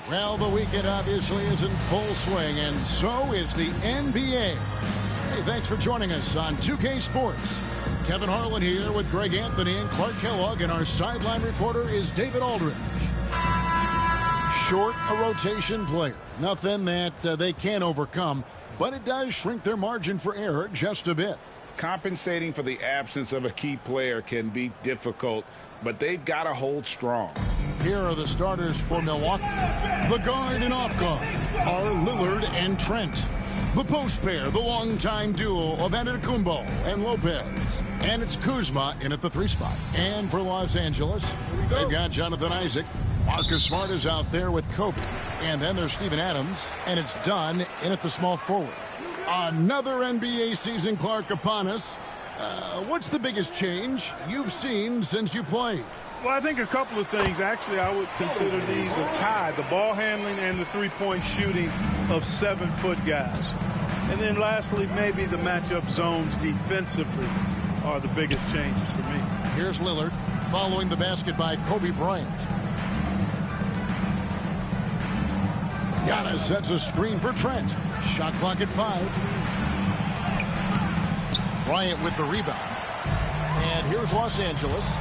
Well, the weekend obviously is in full swing, and so is the NBA. Hey, thanks for joining us on 2K Sports. Kevin Harlan here with Greg Anthony and Clark Kellogg, and our sideline reporter is David Aldridge. Short, a rotation player. Nothing that they can't overcome, but it does shrink their margin for error just a bit. Compensating for the absence of a key player can be difficult, but they've got to hold strong. Here are the starters for Milwaukee. The guard and off guard are Lillard and Trent. The post pair, the longtime duo of Antetokounmpo and Lopez. And it's Kuzma in at the 3 spot. And for Los Angeles, they've got Jonathan Isaac. Marcus Smart is out there with Kobe. And then there's Steven Adams. And it's Dunn in at the small forward. Another NBA season, Clark, upon us. What's the biggest change you've seen since you played? Well, I think a couple of things. Actually, I would consider these a tie. The ball handling and the three-point shooting of 7-foot guys. And then lastly, maybe the matchup zones defensively are the biggest changes for me. Here's Lillard following the basket by Kobe Bryant. Giannis sets a screen for Trent. Shot clock at 5. Bryant with the rebound. And here's Los Angeles.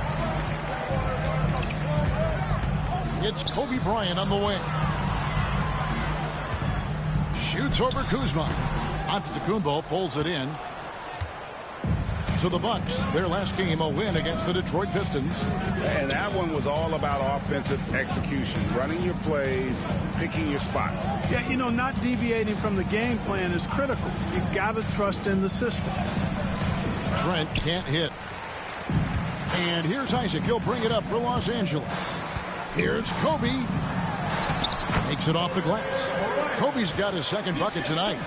It's Kobe Bryant on the wing. Shoots over Kuzma. Antetokounmpo pulls it in. So the Bucks, their last game, a win against the Detroit Pistons. And that one was all about offensive execution, running your plays, picking your spots. Yeah, you know, not deviating from the game plan is critical. You've got to trust in the system. Trent can't hit. And here's Isaac. He'll bring it up for Los Angeles. Here's Kobe. Makes it off the glass. Kobe's got his second bucket tonight.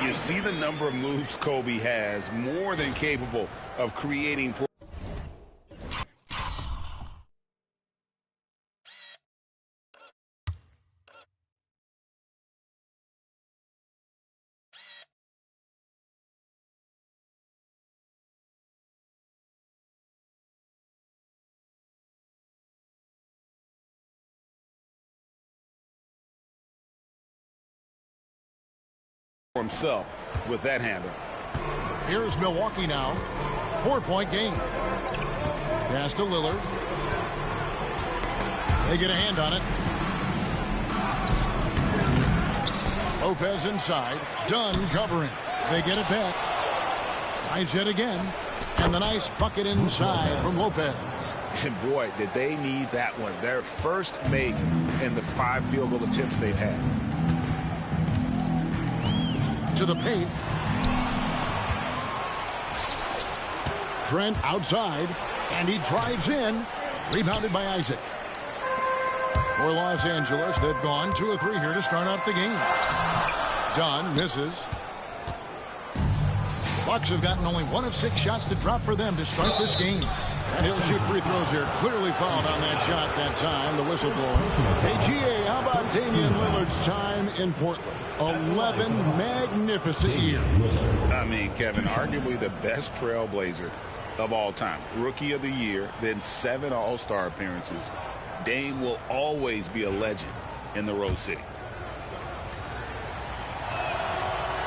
You see the number of moves Kobe has, more than capable of creating. Himself with that handle. Here's Milwaukee now. 4-point game. Pass to Lillard. They get a hand on it. Lopez inside. Dunn covering. They get it back. Tries it again. And the nice bucket inside from Lopez. And boy, did they need that one. Their first make in the 5 field goal attempts they've had. To the paint. Trent outside, and he drives in. Rebounded by Isaac. For Los Angeles, they've gone 2 of 3 here to start out the game. Dunn misses. Bucks have gotten only 1 of 6 shots to drop for them to start this game. And he'll shoot free throws here. Clearly fouled on that shot that time. The whistle blows. Hey, GA, how about Damian Lillard's time in Portland? 11 magnificent years. I mean, Kevin, arguably the best trailblazer of all time. Rookie of the year, then 7 All-Star appearances. Dame will always be a legend in the Rose City.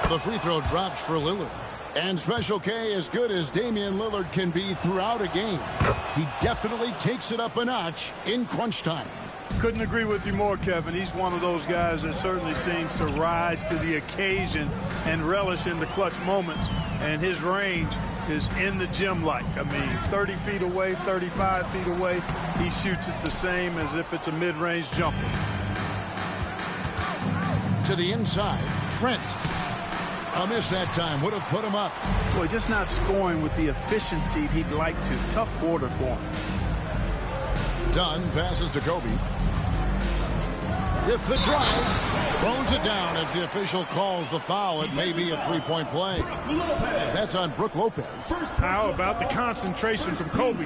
The free throw drops for Lillard. And Special K, as good as Damian Lillard can be throughout a game, he definitely takes it up a notch in crunch time. Couldn't agree with you more, Kevin. He's one of those guys that certainly seems to rise to the occasion and relish in the clutch moments. And his range is in the gym-like. I mean, 30 feet away, 35 feet away, he shoots it the same as if it's a mid-range jumper. To the inside, Trent. A miss that time. Would have put him up. Boy, just not scoring with the efficiency he'd like to. Tough quarter for him. Dunn passes to Kobe. With the drive, throws it down as the official calls the foul. It may be a 3-point play. That's on Brook Lopez. How about the concentration from Kobe?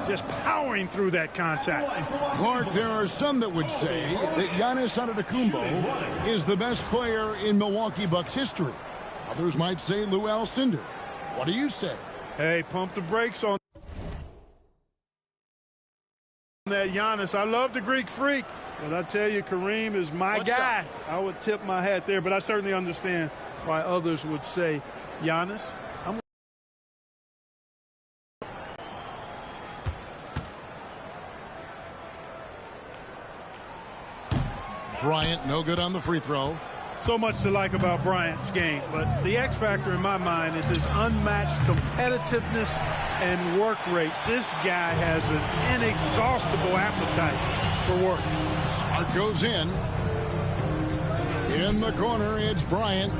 Just powering through that contact. Clark, there are some that would say that Giannis Antetokounmpo is the best player in Milwaukee Bucks history. Others might say Lou Alcindor. What do you say? Hey, pump the brakes on that Giannis. I love the Greek Freak, but I tell you, Kareem is my guy. I would tip my hat there, but I certainly understand why others would say Giannis. Bryant, no good on the free throw. So much to like about Bryant's game, but the X factor in my mind is his unmatched competitiveness and work rate. This guy has an inexhaustible appetite for work. Smart goes in. In the corner, it's Bryant.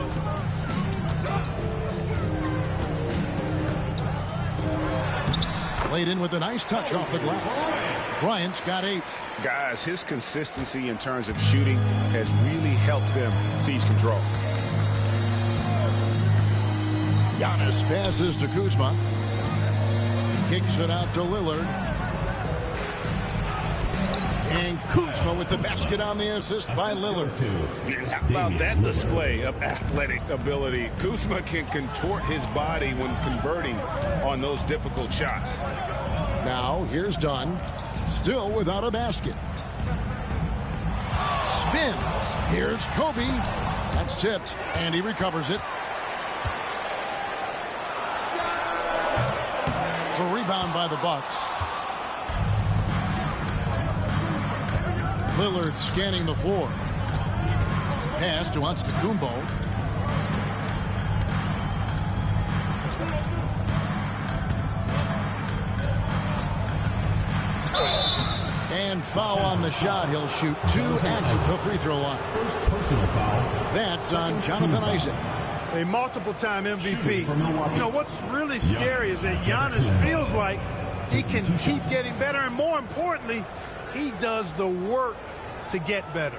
Played in with a nice touch off the glass. Bryant's got 8. Guys, his consistency in terms of shooting has really helped them seize control. Giannis passes to Kuzma. Kicks it out to Lillard. And Kuzma with the basket on the assist by Lillard. How about that display of athletic ability? Kuzma can contort his body when converting on those difficult shots. Now, here's Dunn. Still without a basket. Spins. Here's Kobe. That's tipped, and he recovers it. The rebound by the Bucks. Lillard scanning the floor. Pass to Antetokounmpo. And foul on the shot. He'll shoot 2 at the free throw line. First personal foul. That's on Jonathan Isaac. A multiple-time MVP. You know, what's really scary is that Giannis feels like he can keep getting better, and more importantly, he does the work to get better.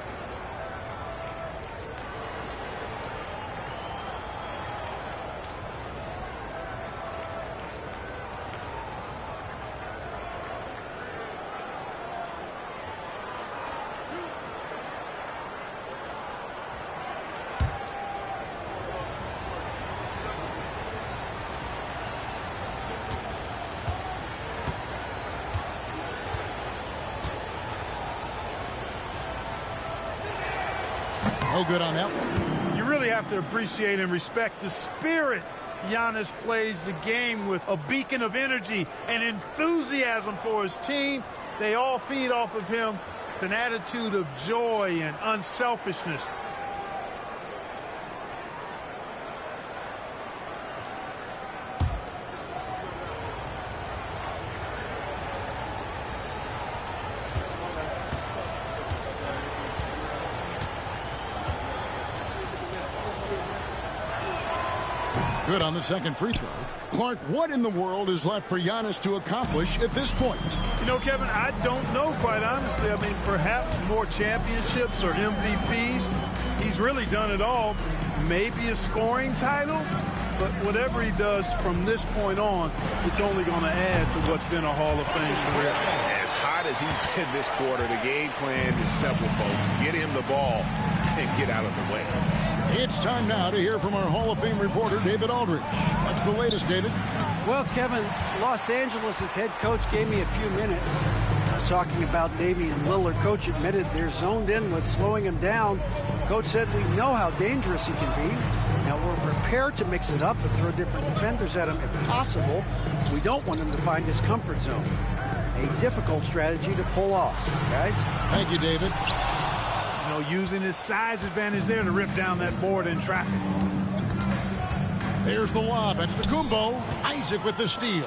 No good on that one. You really have to appreciate and respect the spirit Giannis plays the game with. A beacon of energy and enthusiasm for his team. They all feed off of him with an attitude of joy and unselfishness. Good on the second free throw. Clark, what in the world is left for Giannis to accomplish at this point? You know, Kevin, I don't know, quite honestly. I mean, perhaps more championships or MVPs. He's really done it all. Maybe a scoring title, but whatever he does from this point on, it's only going to add to what's been a Hall of Fame career. As hot as he's been this quarter, the game plan is simple, folks. Get him the ball and get out of the way. It's time now to hear from our Hall of Fame reporter, David Aldridge. What's the latest, David? Well, Kevin, Los Angeles' head coach gave me a few minutes talking about Damian Lillard. Coach admitted they're zoned in with slowing him down. Coach said we know how dangerous he can be. Now we're prepared to mix it up and throw different defenders at him if possible. We don't want him to find his comfort zone. A difficult strategy to pull off, guys. Thank you, David. You know, using his size advantage there to rip down that board in traffic. There's the lob at Antetokounmpo. Isaac with the steal.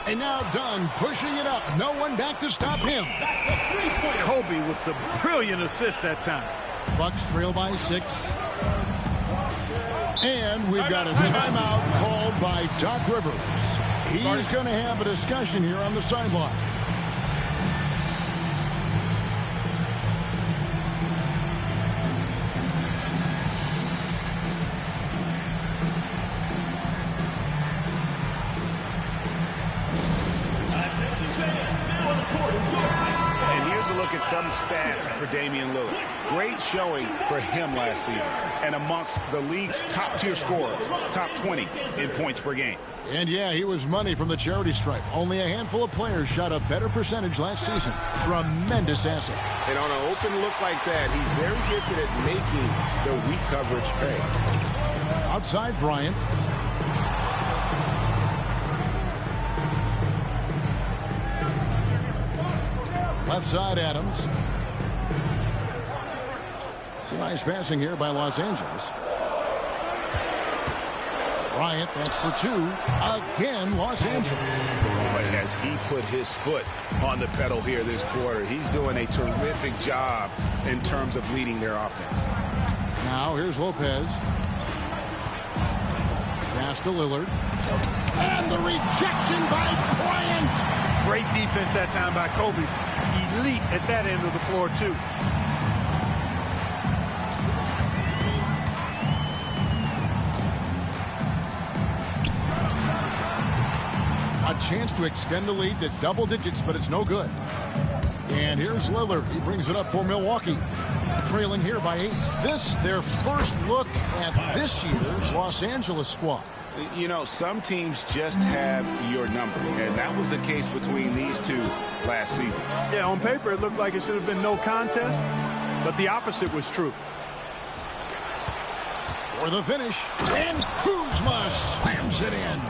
And now Dunn pushing it up. No one back to stop him. That's a three-pointer. Kobe with the brilliant assist that time. Bucks trail by 6. And we've got a timeout called by Doc Rivers. He's going to have a discussion here on the sideline. look at some stats for Damian Lillard. Great showing for him last season, and amongst the league's top-tier scorers, top 20 in points per game. And yeah, he was money from the charity stripe. Only a handful of players shot a better percentage last season. Tremendous asset. And on an open look like that, he's very gifted at making the weak coverage pay. Outside Bryant. Left side Adams. Some nice passing here by Los Angeles. Bryant, that's for two. Again, Los Angeles. But as he put his foot on the pedal here this quarter, he's doing a terrific job in terms of leading their offense. Now here's Lopez. Pass to Lillard. And the rejection by Bryant. Great defense that time by Kobe. Elite at that end of the floor, too. A chance to extend the lead to double digits, but it's no good. And here's Lillard. He brings it up for Milwaukee. Trailing here by 8. This, their first look at this year's Los Angeles squad. You know, some teams just have your number, and that was the case between these two last season. Yeah, on paper, it looked like it should have been no contest, but the opposite was true. For the finish, and Kuzma slams it in.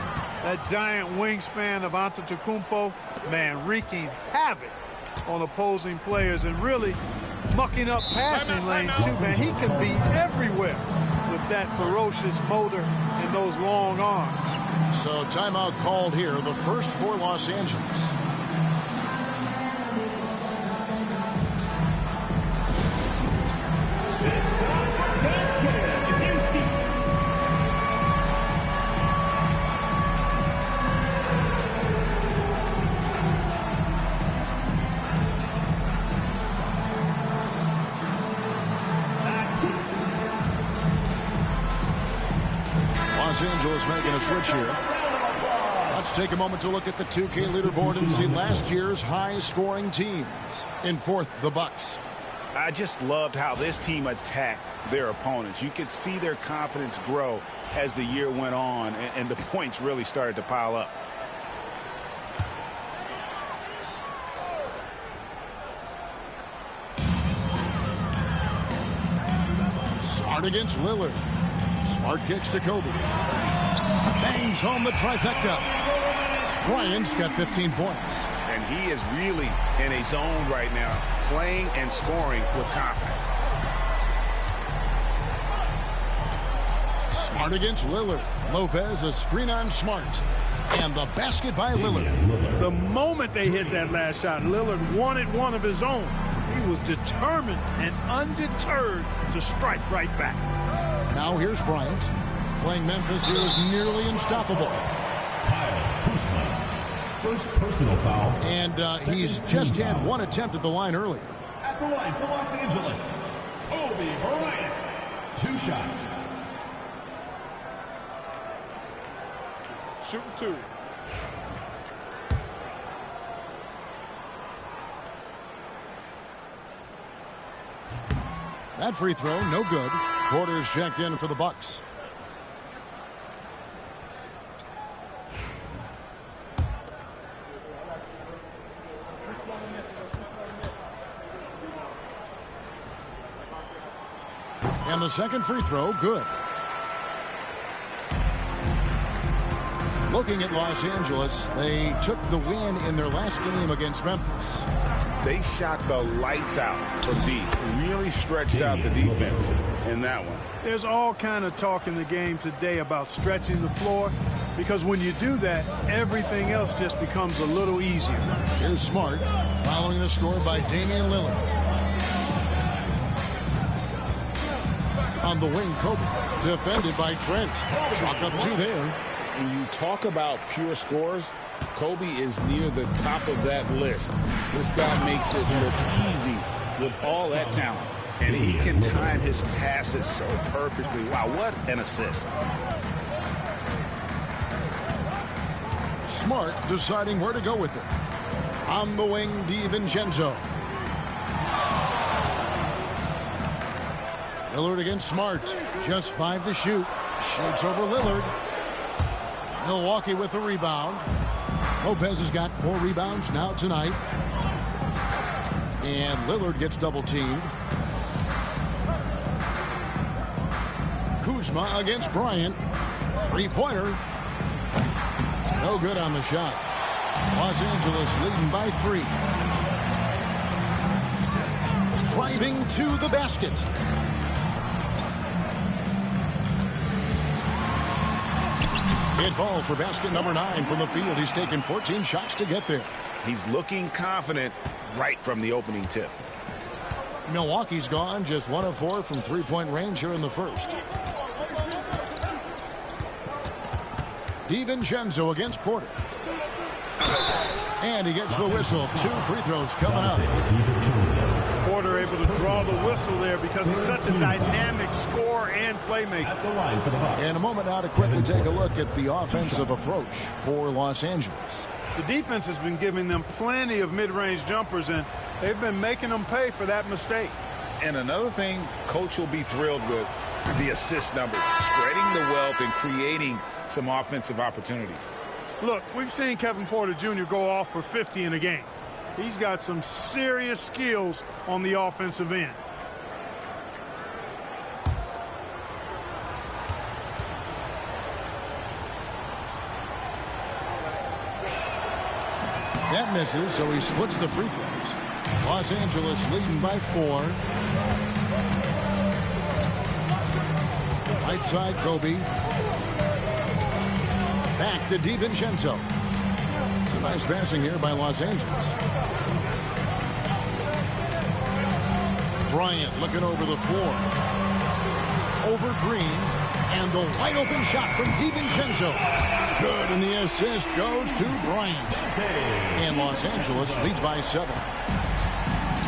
That giant wingspan of Antetokounmpo, man, wreaking havoc on opposing players and really mucking up passing lanes, too, man. He can be everywhere with that ferocious motor and those long arms. So timeout called here, the first for Los Angeles. Los Angeles making a switch here. Let's take a moment to look at the 2K leaderboard and see last year's high-scoring teams. In fourth, the Bucks. I just loved how this team attacked their opponents. You could see their confidence grow as the year went on, and the points really started to pile up. Smart against Lillard. Smart kicks to Kobe. Bangs home the trifecta. Bryant's got 15 points. And he is really in a zone right now, playing and scoring with confidence. Smart against Lillard. Lopez a screen on Smart. And the basket by Lillard. The moment they hit that last shot, Lillard wanted one of his own. He was determined and undeterred to strike right back. Now here's Bryant. Playing Memphis, he was nearly unstoppable. Kyle Kuzma. First personal foul. And he's just had one attempt at the line earlier. At the line for Los Angeles, Kobe Bryant. 2 shots. Shooting 2. That free throw, no good. Porter's checked in for the Bucks. And the second free throw, good. Looking at Los Angeles, they took the win in their last game against Memphis. They shot the lights out from deep. Really stretched out the defense in that one. There's all kind of talk in the game today about stretching the floor, because when you do that, everything else just becomes a little easier. Here's Smart, following the score by Damian Lillard. On the wing, Kobe, defended by Trent. Chalk up 2 there. And you talk about pure scores, Kobe is near the top of that list. This guy makes it look easy with all that talent. And he can time his passes so perfectly. Wow, what an assist. Smart deciding where to go with it. On the wing, DiVincenzo. Lillard against Smart. Just 5 to shoot. Shoots over Lillard. Milwaukee with the rebound. Lopez has got 4 rebounds now tonight. And Lillard gets double teamed. Kuzma against Bryant. 3-pointer. No good on the shot. Los Angeles leading by 3. Driving to the basket. It falls for basket number 9 from the field. He's taken 14 shots to get there. He's looking confident right from the opening tip. Milwaukee's gone just 1 of 4 from 3-point range here in the first. DiVincenzo against Porter. And he gets the whistle. 2 free throws coming up. Porter able to draw the whistle there because he's such a dynamic scorer and playmaker. At the line for the Bucks. And a moment now to quickly take a look at the offensive approach for Los Angeles. The defense has been giving them plenty of mid-range jumpers, and they've been making them pay for that mistake. And another thing Coach will be thrilled with, the assist numbers, spreading the wealth and creating some offensive opportunities. Look, we've seen Kevin Porter Jr. go off for 50 in a game. He's got some serious skills on the offensive end. That misses, so he splits the free throws. Los Angeles leading by 4. Right side, Kobe. Back to DiVincenzo. Nice passing here by Los Angeles. Bryant looking over the floor. Over Green. And the wide open shot from DiVincenzo. Good, and the assist goes to Bryant. And Los Angeles leads by 7.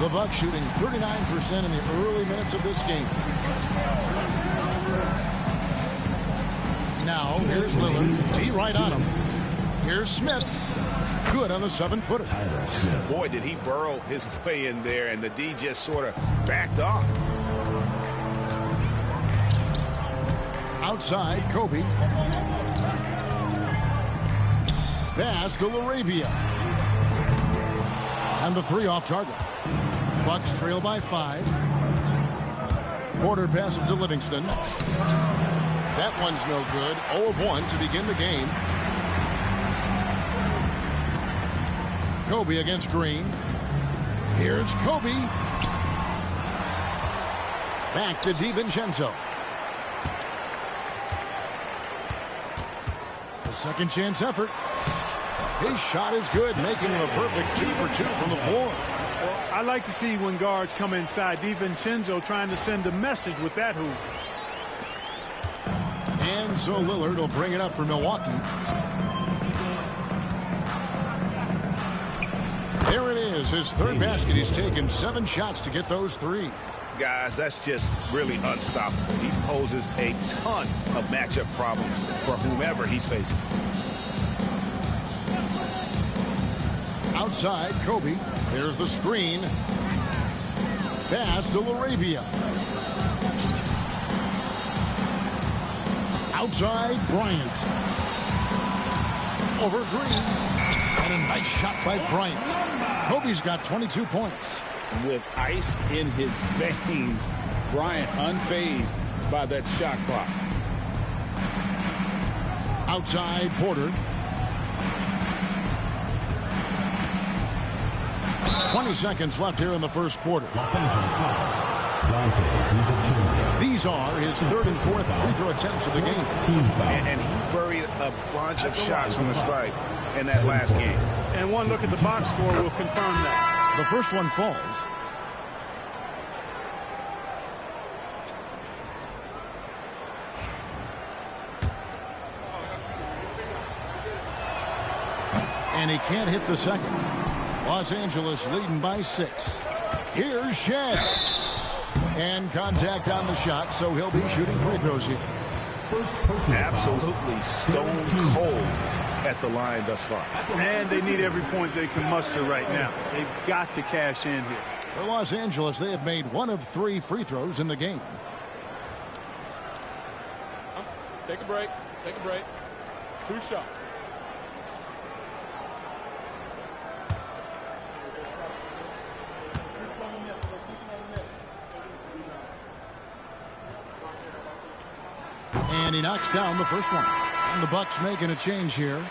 The Bucks shooting 39% in the early minutes of this game. Now, here's Lillard. D right on him. Here's Smith. Good on the 7-footer. Boy, did he burrow his way in there, and the D just sort of backed off. Outside, Kobe. Pass to LaRavia. And the 3 off target. Bucks trail by 5. Porter passes to Livingston. That one's no good. 0 of 1 to begin the game. Kobe against Green. Here's Kobe. Back to DiVincenzo. A second chance effort. His shot is good, making him a perfect 2 for 2 from the floor. Well, I like to see when guards come inside. DiVincenzo trying to send a message with that hoop. And so Lillard will bring it up for Milwaukee. There it is, his 3rd basket. He's taken 7 shots to get those 3. Guys, that's just really unstoppable. He poses a ton of matchup problems for whomever he's facing. Outside, Kobe. There's the screen. Pass to LaRavia. Outside, Bryant. Over Green. And a nice shot by Bryant. Kobe's got 22 points. With ice in his veins, Bryant unfazed by that shot clock. Outside, Porter. 20 seconds left here in the first quarter. Los Angeles foul. These are his 3rd and 4th free throw attempts of the game. And he buried a bunch of shots from the stripe in that last game. And one look at the box score will confirm that. The first one falls. And he can't hit the second. Los Angeles leading by 6. Here's Shea. And contact on the shot, so he'll be shooting free throws here. Absolutely stone cold at the line thus far. And they need every point they can muster right now. They've got to cash in here. For Los Angeles, they have made 1 of 3 free throws in the game. Take a break. Take a break. 2 shots. And he knocks down the first one. And the Bucks making a change here.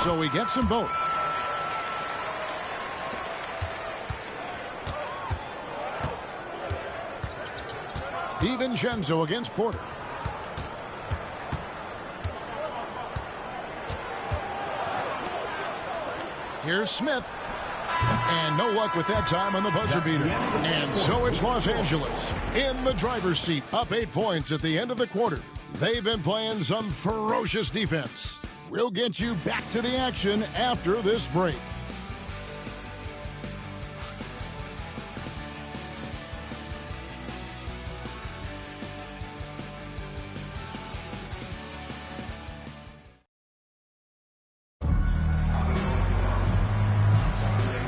So he gets them both. DiVincenzo against Porter. Here's Smith. And no luck with that time on the buzzer beater. And so it's Los Angeles in the driver's seat, up 8 points at the end of the quarter. They've been playing some ferocious defense. We'll get you back to the action after this break.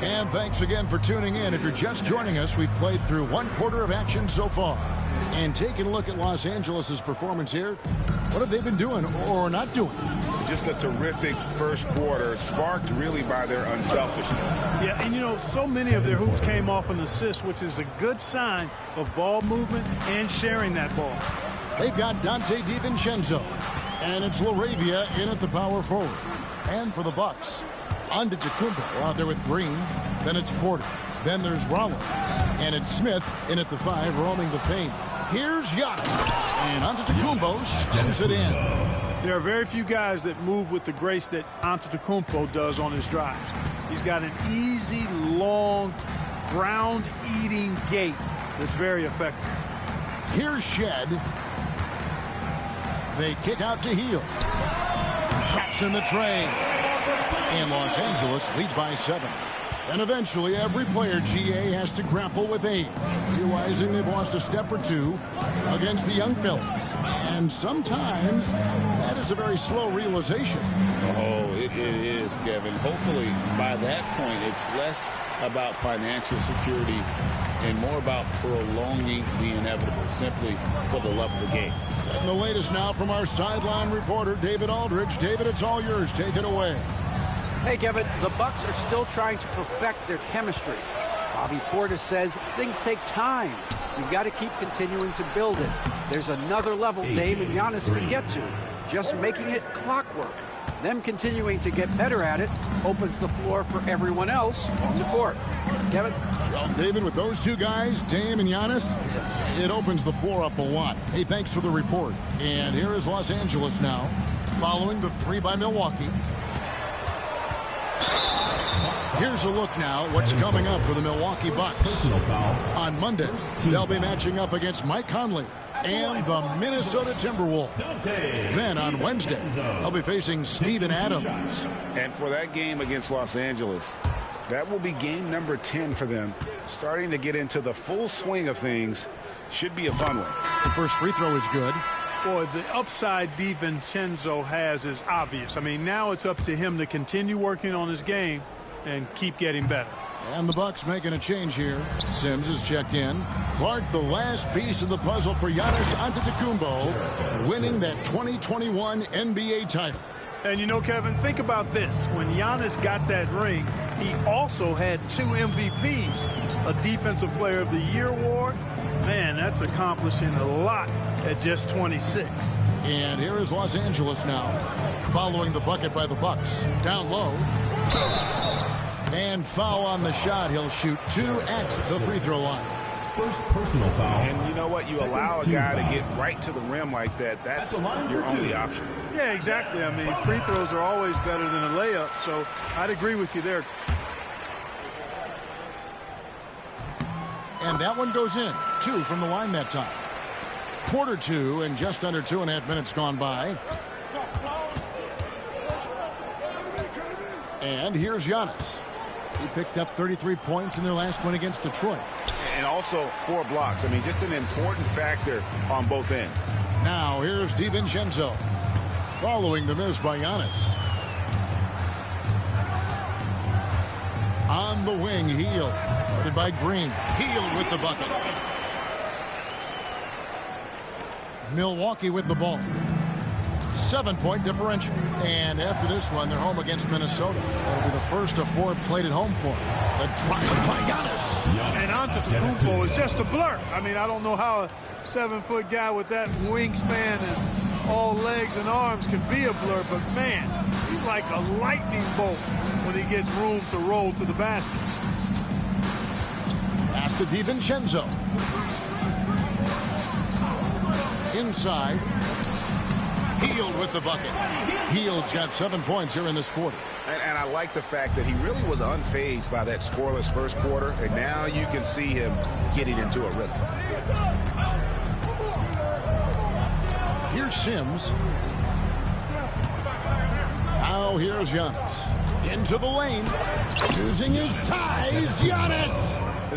And thanks again for tuning in. If you're just joining us, we've played through 1 quarter of action so far. And taking a look at Los Angeles' performance here, what have they been doing or not doing? Just a terrific first quarter, sparked really by their unselfishness. Yeah, and you know, so many of their hoops came off an assist, which is a good sign of ball movement and sharing that ball. They've got Dante DiVincenzo, and it's LaRavia in at the power forward. And for the Bucks, Antetokounmpo out there with Green. Then it's Porter. Then there's Rollins. And it's Smith in at the 5, roaming the paint. Here's Giannis. And Antetokounmpo stems it in. There are very few guys that move with the grace that Antetokounmpo does on his drives. He's got an easy, long, ground-eating gait that's very effective. Here's Shed. They kick out to Heel. Traps in the tray. And Los Angeles leads by 7. And eventually every player, GA, has to grapple with age, realizing they've lost a step or 2 against the young fellas. And sometimes that is a very slow realization. Oh, it is, Kevin. Hopefully by that point it's less about financial security and more about prolonging the inevitable, simply for the love of the game. And the latest now from our sideline reporter, David Aldridge. David, it's all yours. Take it away. Hey, Kevin, the Bucks are still trying to perfect their chemistry. Bobby Portis says things take time. You've got to keep continuing to build it. There's another level Dame and Giannis can get to, just making it clockwork. Them continuing to get better at it opens the floor for everyone else on the court. Kevin? Well, David, with those 2 guys, Dame and Giannis, it opens the floor up a lot. Hey, thanks for the report. And here is Los Angeles now, following the 3 by Milwaukee. Here's a look now what's coming up for the Milwaukee Bucks. On Monday, they'll be matching up against Mike Conley and the Minnesota Timberwolves. Then on Wednesday, they'll be facing Steven Adams. And for that game against Los Angeles, that will be game number 10 for them. Starting to get into the full swing of things. Should be a fun one. The first free throw is good. Boy, the upside DiVincenzo has is obvious. I mean, now it's up to him to continue working on his game and keep getting better. And the Bucks making a change here. Sims is checked in. Clark, the last piece of the puzzle for Giannis Antetokounmpo, winning that 2021 NBA title. And you know, Kevin, think about this. When Giannis got that ring, he also had 2 MVPs, a Defensive Player of the Year award. Man, that's accomplishing a lot at just 26. And here is Los Angeles now, following the bucket by the Bucks. Down low. And foul on the shot. He'll shoot 2 at the free throw line. First personal foul. And you know what? You allow a guy to get right to the rim like that. That's your only option. Yeah, exactly. I mean, free throws are always better than a layup, so I'd agree with you there. And that one goes in. 2 from the line that time. Quarter 2 and just under 2.5 minutes gone by. And here's Giannis. He picked up 33 points in their last win against Detroit. And also 4 blocks. I mean, just an important factor on both ends. Now here's DiVincenzo following the miss by Giannis. On the wing, Hield. Guarded by Green. Hield with the bucket. Milwaukee with the ball. 7-point differential. And after this one, they're home against Minnesota. That'll be the first of 4 played at home for them. The drive by Giannis. And Antetokounmpo is just a blur. I mean, I don't know how a 7-foot guy with that wingspan and all legs and arms can be a blur, but man, he's like a lightning bolt when he gets room to roll to the basket. Pass to DiVincenzo. Inside. Hield with the bucket. Hield's got 7 points here in this quarter. And I like the fact that he really was unfazed by that scoreless first quarter, and now you can see him getting into a rhythm. Here's Sims. Now here's Giannis. Into the lane. Using his size, Giannis.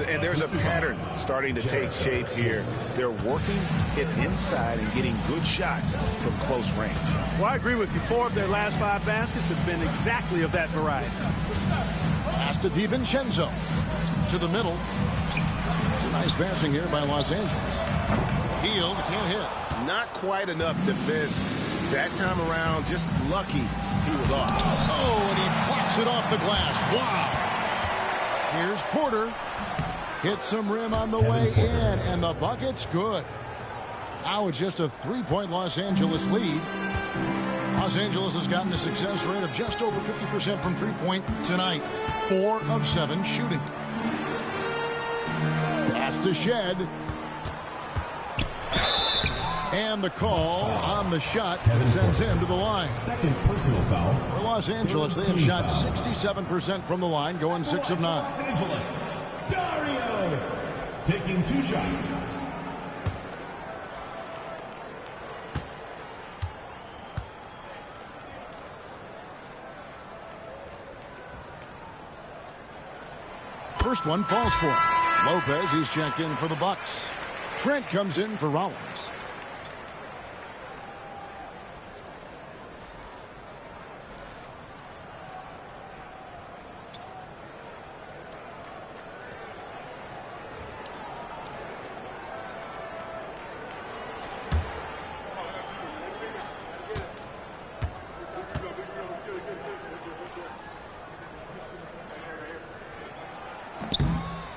And there's a pattern starting to take shape here. They're working it inside and getting good shots from close range. Well, I agree with you. 4 of their last 5 baskets have been exactly of that variety. Pass to DiVincenzo. To the middle. Nice passing here by Los Angeles. Hield can't hit. Not quite enough defense that time around. Just lucky he was off. Oh, and he blocks it off the glass. Wow. Here's Porter. Hits some rim on the way in, and the bucket's good. Now it's just a 3-point Los Angeles lead. Los Angeles has gotten a success rate of just over 50% from 3-point tonight. 4 of 7 shooting. Pass to Shed. And the call on the shot that sends him to the line. Second personal foul. For Los Angeles, they have shot 67% from the line, going 6 of 9. Los Angeles, Dario, taking 2 shots. First one falls for him. Lopez, he's checked in for the Bucks. Trent comes in for Rollins.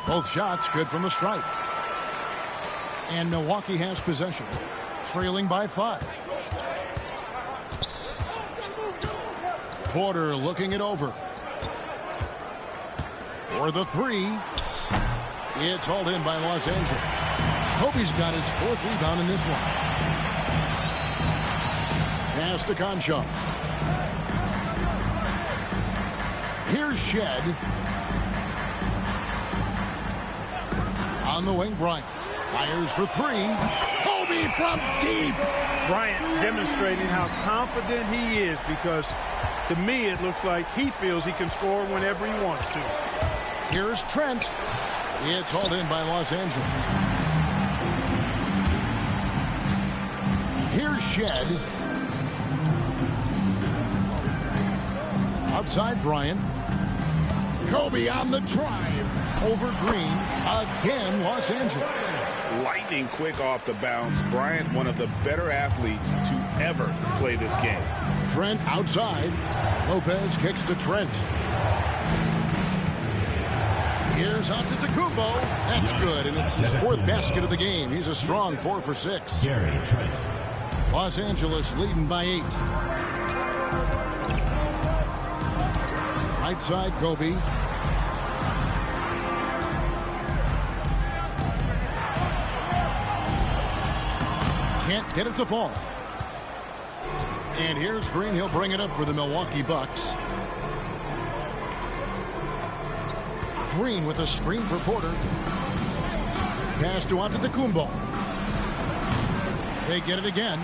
Both shots good from the stripe. And Milwaukee has possession, trailing by 5. Porter looking it over. For the 3. It's hauled in by Los Angeles. Kobe's got his 4th rebound in this one. Pass to Conchar. Here's Shed. On the wing, Bryant fires for 3. Kobe from deep. Bryant demonstrating how confident he is, because to me it looks like he feels he can score whenever he wants to. Here's Trent. It's hauled in by Los Angeles. Here's Shed. Outside Bryant. Kobe on the drive. Over Green. Again, Los Angeles. Lightning quick off the bounce. Bryant, one of the better athletes to ever play this game. Trent outside. Lopez kicks to Trent. Here's Antetokounmpo. That's good, and it's his 4th basket of the game. He's a strong 4 for 6. Gary Trent. Los Angeles leading by 8. Right side, Kobe. Can't get it to fall. And here's Green. He'll bring it up for the Milwaukee Bucks. Green with a screen for Porter. Pass to Antetokounmpo. They get it again.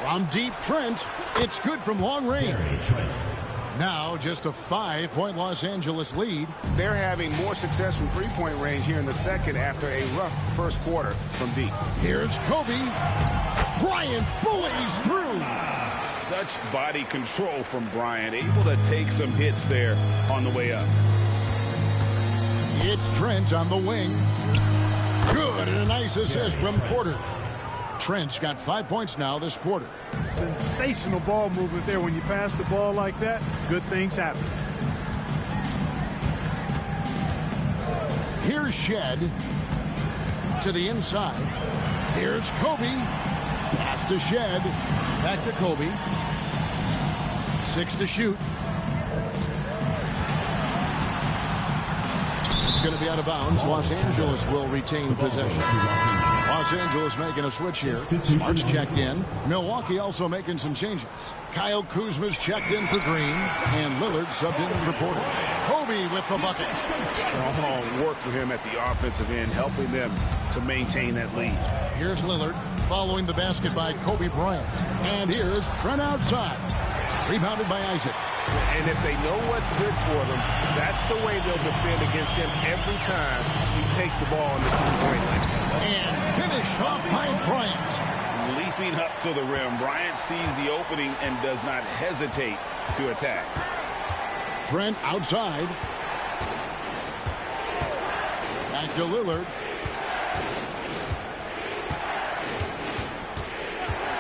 From deep, Trent. It's good from long range. Now just a 5-point Los Angeles lead. They're having more success from three-point range here in the second after a rough first quarter from deep. Here's Kobe. Bryant bullies through. Such body control from Bryant, able to take some hits there on the way up. It's Trent on the wing. Good, and a nice assist from Porter. Trent's got 5 points now this quarter. Sensational ball movement there. When you pass the ball like that, good things happen. Here's Shed to the inside. Here's Kobe. Pass to Shed. Back to Kobe. 6 to shoot. It's going to be out of bounds. Los Angeles will retain possession. Los Angeles making a switch here. Smart's checked in. Milwaukee also making some changes. Kyle Kuzma's checked in for Green. And Lillard subbed in for Porter. Kobe with the bucket. Strong work for him at the offensive end, helping them to maintain that lead. Here's Lillard following the basket by Kobe Bryant. And here's Trent outside. Rebounded by Isaac. And if they know what's good for them, that's the way they'll defend against him every time he takes the ball in the three-point line. And finish off by Bryant. Leaping up to the rim, Bryant sees the opening and does not hesitate to attack. Trent outside. Back to Lillard.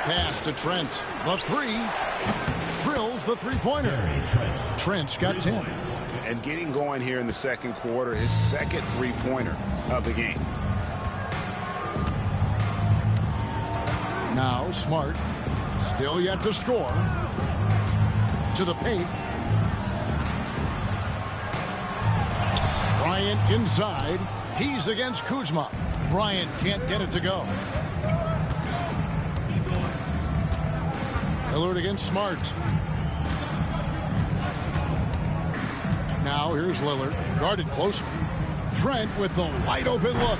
Pass to Trent. The three. Drills the three-pointer. Trent's got 10. And getting going here in the second quarter, his second three-pointer of the game. Now Smart. Still yet to score. To the paint. Bryant inside. He's against Kuzma. Bryant can't get it to go. Lillard against Smart. Now here's Lillard. Guarded closer. Trent with the wide open look.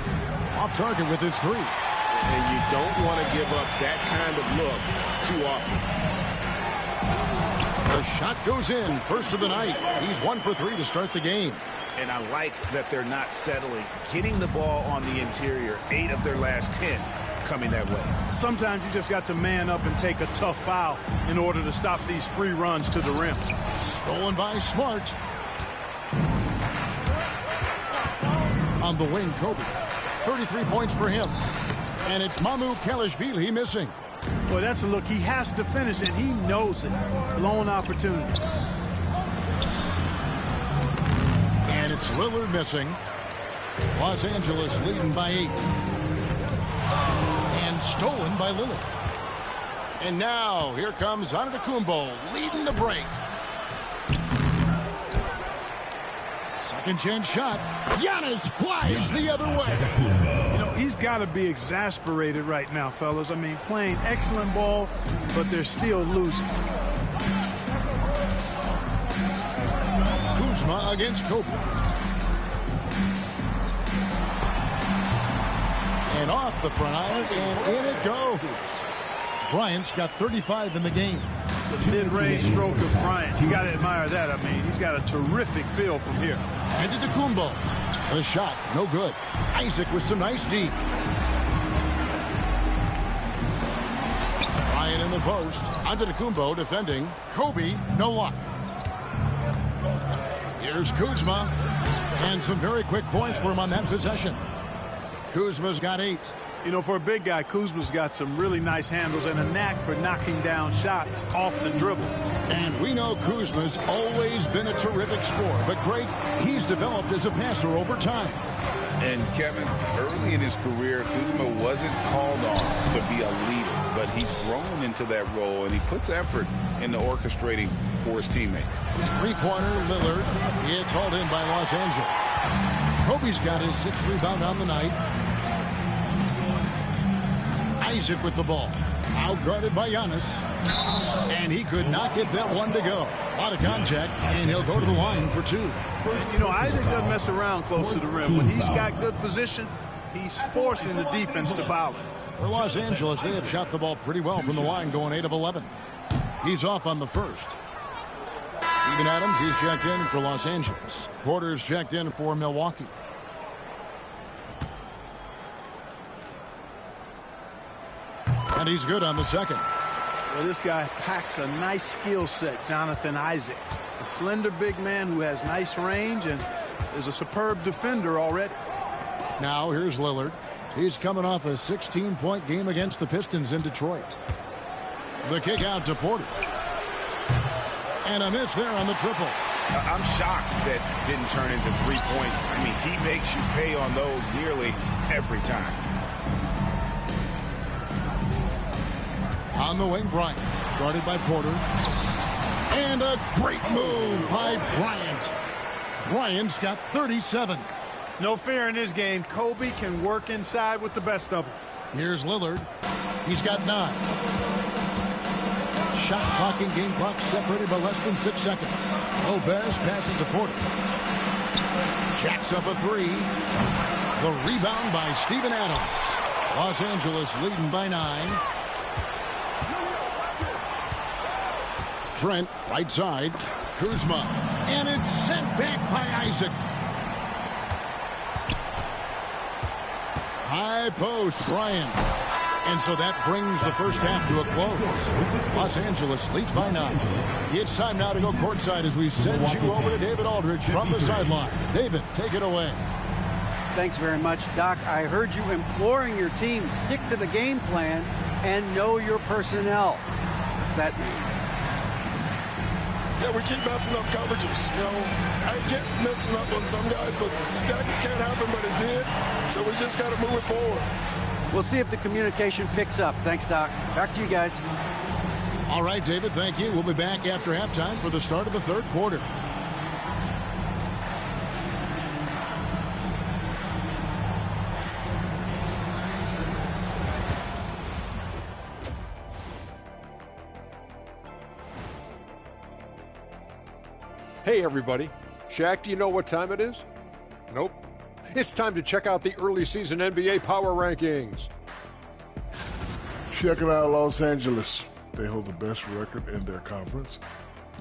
Off target with his three. And you don't want to give up that kind of look too often. The shot goes in. First of the night. He's 1 for 3 to start the game. And I like that they're not settling. Getting the ball on the interior. 8 of their last 10 coming that way. Sometimes you just got to man up and take a tough foul in order to stop these free runs to the rim. Stolen by Smart. On the wing, Kobe. 33 points for him. And it's Mamu Kalashvili missing. Well, that's a look. He has to finish it. He knows it. Blown opportunity. And it's Lillard missing. Los Angeles leading by 8. And stolen by Lillard. And now here comes Antetokounmpo leading the break. Second chance shot. Giannis flies the other way. You know, he's got to be exasperated right now, fellas. I mean, playing excellent ball, but they're still losing. Kuzma against Kobe. And off the front iron, and in it goes. Bryant's got 35 in the game. The mid-range stroke of Bryant. You got to admire that. I mean, he's got a terrific feel from here. Antetokounmpo. The shot, no good. Isaac with some nice deep. Bryant in the post. Antetokounmpo defending. Kobe, no luck. Here's Kuzma. And some very quick points for him on that possession. Kuzma's got 8. You know, for a big guy, Kuzma's got some really nice handles and a knack for knocking down shots off the dribble. And we know Kuzma's always been a terrific scorer. But, Greg, he's developed as a passer over time. And, Kevin, early in his career, Kuzma wasn't called on to be a leader. But he's grown into that role, and he puts effort into orchestrating for his teammates. Three-pointer, Lillard. It's hauled in by Los Angeles. Kobe's got his 6th rebound on the night. Isaac with the ball. Outguarded by Giannis. And he could not get that one to go. A lot of contact, and he'll go to the line for 2. You know, Isaac doesn't mess around close to the rim. When he's got good position, he's forcing the defense to foul him. For Los Angeles, they have shot the ball pretty well from the line, going 8 of 11. He's off on the first. Steven Adams, he's checked in for Los Angeles. Porter's checked in for Milwaukee. And he's good on the second. Well, this guy packs a nice skill set, Jonathan Isaac. A slender big man who has nice range and is a superb defender already. Now here's Lillard. He's coming off a 16-point game against the Pistons in Detroit. The kick out to Porter. And a miss there on the triple. I'm shocked that didn't turn into 3 points. I mean, he makes you pay on those nearly every time. On the wing, Bryant, guarded by Porter. And a great move by Bryant. Bryant's got 37. No fear in this game. Kobe can work inside with the best of them. Here's Lillard. He's got 9. Shot clock and game clock separated by less than 6 seconds. Lopez passes to Porter. Jacks up a 3. The rebound by Steven Adams. Los Angeles leading by 9. Trent, right side. Kuzma. And it's sent back by Isaac. High post, Bryant. And so that brings the first half to a close. Los Angeles leads by 9. It's time now to go courtside as we send you over to David Aldridge from the sideline. David, take it away. Thanks very much, Doc. I heard you imploring your team, stick to the game plan and know your personnel. What's that mean? Yeah, we keep messing up coverages. You know, I get messing up on some guys, but that can't happen, but it did. So we just got to move it forward. We'll see if the communication picks up. Thanks, Doc. Back to you guys. All right, David, thank you. We'll be back after halftime for the start of the third quarter. Hey, everybody. Shaq, do you know what time it is? Nope. It's time to check out the early season NBA Power Rankings. Checking out Los Angeles. They hold the best record in their conference.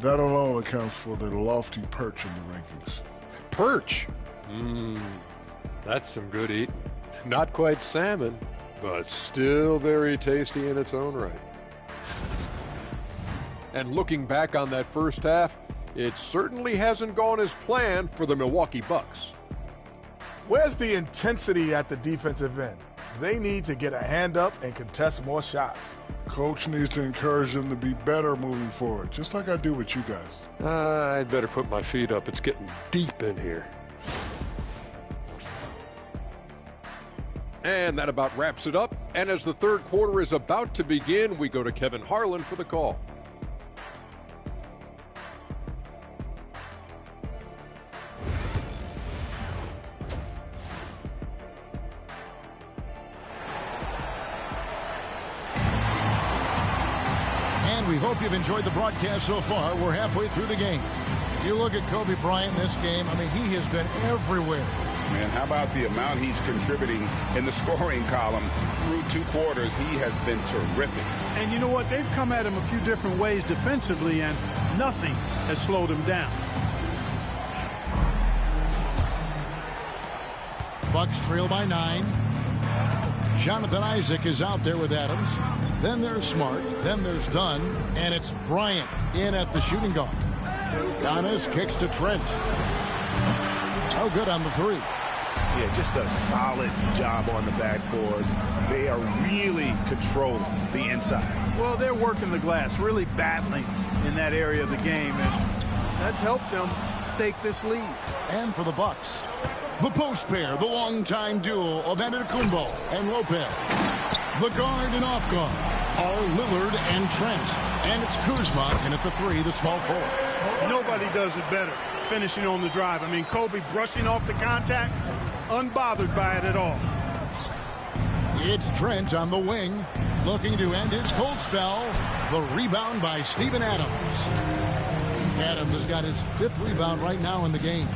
That alone accounts for their lofty perch in the rankings. Perch? That's some good eating. Not quite salmon, but still very tasty in its own right. And looking back on that first half, it certainly hasn't gone as planned for the Milwaukee Bucks. Where's the intensity at the defensive end? They need to get a hand up and contest more shots. Coach needs to encourage them to be better moving forward, just like I do with you guys. I'd better put my feet up. It's getting deep in here. And that about wraps it up. And as the third quarter is about to begin, we go to Kevin Harlan for the call. We hope you've enjoyed the broadcast so far. We're halfway through the game. You look at Kobe Bryant in this game, I mean, he has been everywhere. Man, how about the amount he's contributing in the scoring column through 2 quarters? He has been terrific. And you know what? They've come at him a few different ways defensively, and nothing has slowed him down. Bucks trail by 9. Jonathan Isaac is out there with Adams. Then there's Smart. Then there's Dunn. And it's Bryant in at the shooting guard. Giannis kicks to Trent. Oh, good on the 3. Yeah, just a solid job on the backboard. They are really controlling the inside. Well, they're working the glass, really battling in that area of the game, and that's helped them stake this lead. And for the Bucks, the post pair, the longtime duo of Antetokounmpo and Lopez. The guard and off guard are Lillard and Trent. And it's Kuzma in at the 3, the small forward. Nobody does it better, finishing on the drive. I mean, Kobe brushing off the contact, unbothered by it at all. It's Trent on the wing, looking to end his cold spell. The rebound by Steven Adams. Adams has got his 5th rebound right now in the game.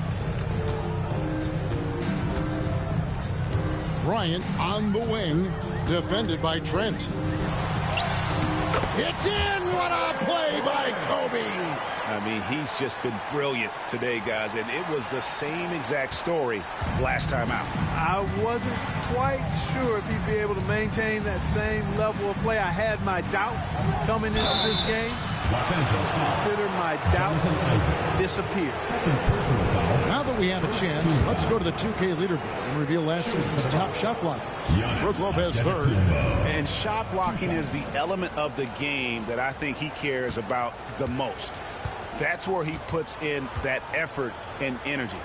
Bryant on the wing, defended by Trent. It's in! What a play by Kobe! I mean, he's just been brilliant today, guys, and it was the same exact story last time out. I wasn't quite sure if he'd be able to maintain that same level of play. I had my doubts coming into this game. Consider my doubts disappear. Now that we have a chance, let's go to the 2K leaderboard and reveal last season's top shot blockers. Brook Lopez third. And shot blocking is the element of the game that I think he cares about the most. That's where he puts in that effort and energy.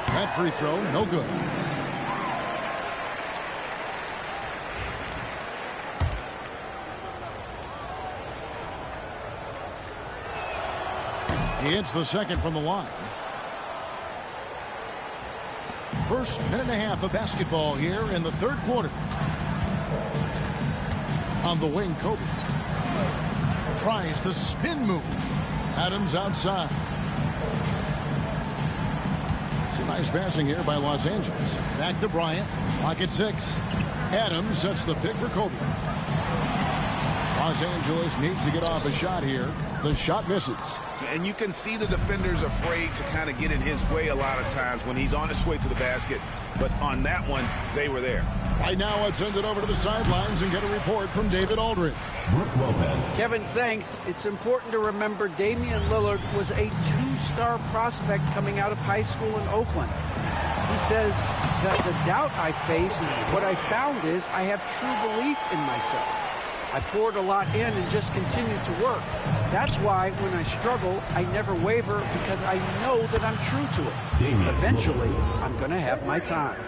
That free throw, no good. He hits the second from the line. First minute and a half of basketball here in the third quarter. On the wing, Kobe tries the spin move. Adams outside. Some nice passing here by Los Angeles. Back to Bryant. Clock at 6. Adams sets the pick for Kobe. Los Angeles needs to get off a shot here. The shot misses. And you can see the defenders afraid to kind of get in his way a lot of times when he's on his way to the basket. But on that one, they were there. Right now, let's send it over to the sidelines and get a report from David Aldridge. Kevin, thanks. It's important to remember Damian Lillard was a two-star prospect coming out of high school in Oakland. He says that the doubt I face and what I found is I have true belief in myself. I poured a lot in and just continued to work. That's why when I struggle, I never waver because I know that I'm true to it. Eventually, I'm going to have my time.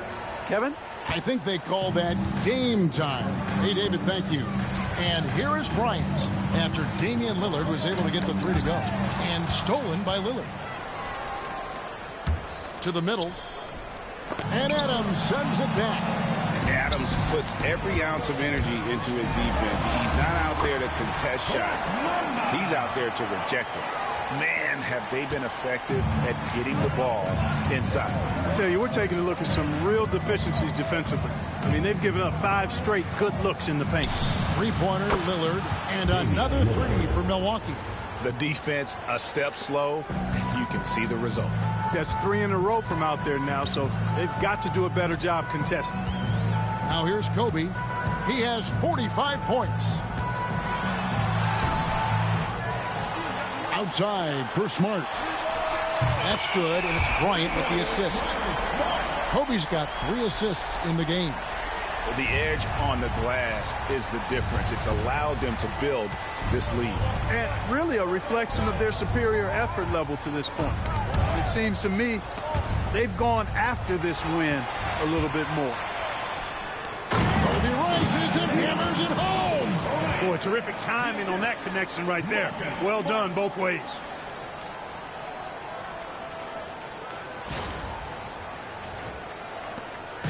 Kevin? I think they call that game time. Hey, David, thank you. And here is Bryant after Damian Lillard was able to get the three to go. And stolen by Lillard. To the middle. And Adams sends it back. Adams puts every ounce of energy into his defense. He's not out there to contest shots. He's out there to reject them. Man, have they been effective at getting the ball inside. I tell you, we're taking a look at some real deficiencies defensively. I mean, they've given up 5 straight good looks in the paint. Three-pointer, Lillard, and another three for Milwaukee. The defense a step slow, and you can see the result. That's 3 in a row from out there now, so they've got to do a better job contesting. Now here's Kobe. He has 45 points. Outside for Smart. That's good, and it's Bryant with the assist. Kobe's got 3 assists in the game. The edge on the glass is the difference. It's allowed them to build this lead. And really a reflection of their superior effort level to this point. It seems to me they've gone after this win a little bit more. Kobe rises and hammers it home. Boy, terrific timing on that connection right there. Well done both ways.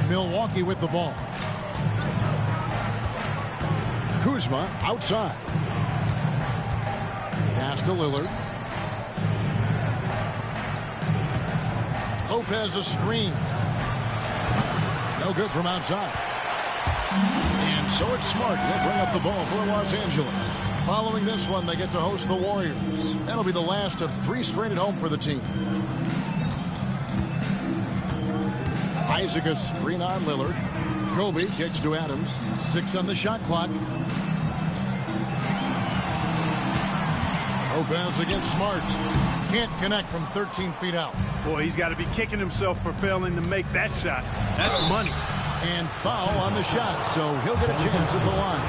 Milwaukee with the ball. Kuzma outside. Pass to Lillard. Lopez a screen. No good from outside. And so it's Smart. He'll bring up the ball for Los Angeles. Following this one, they get to host the Warriors. That'll be the last of 3 straight at home for the team. Isaac a screen on Lillard. Kobe kicks to Adams. 6 on the shot clock. Lopez against Smart. Can't connect from 13 feet out. Boy, he's got to be kicking himself for failing to make that shot. That's money. And foul on the shot, so he'll get a chance at the line.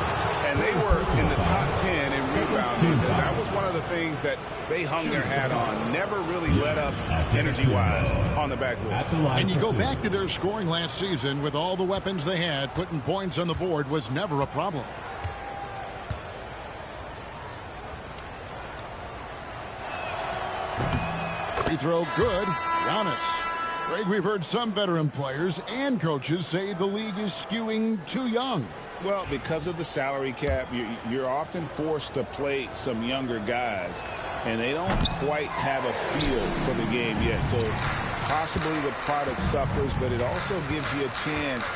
And they were in the top 10 in rebounding. That was one of the things that they hung their hat on. Never really let up energy-wise on the backboard. And you go back to their scoring last season with all the weapons they had, putting points on the board was never a problem. Free throw good. Giannis. Greg, we've heard some veteran players and coaches say the league is skewing too young. Well, because of the salary cap, you're often forced to play some younger guys, and they don't quite have a feel for the game yet. So possibly the product suffers, but it also gives you a chance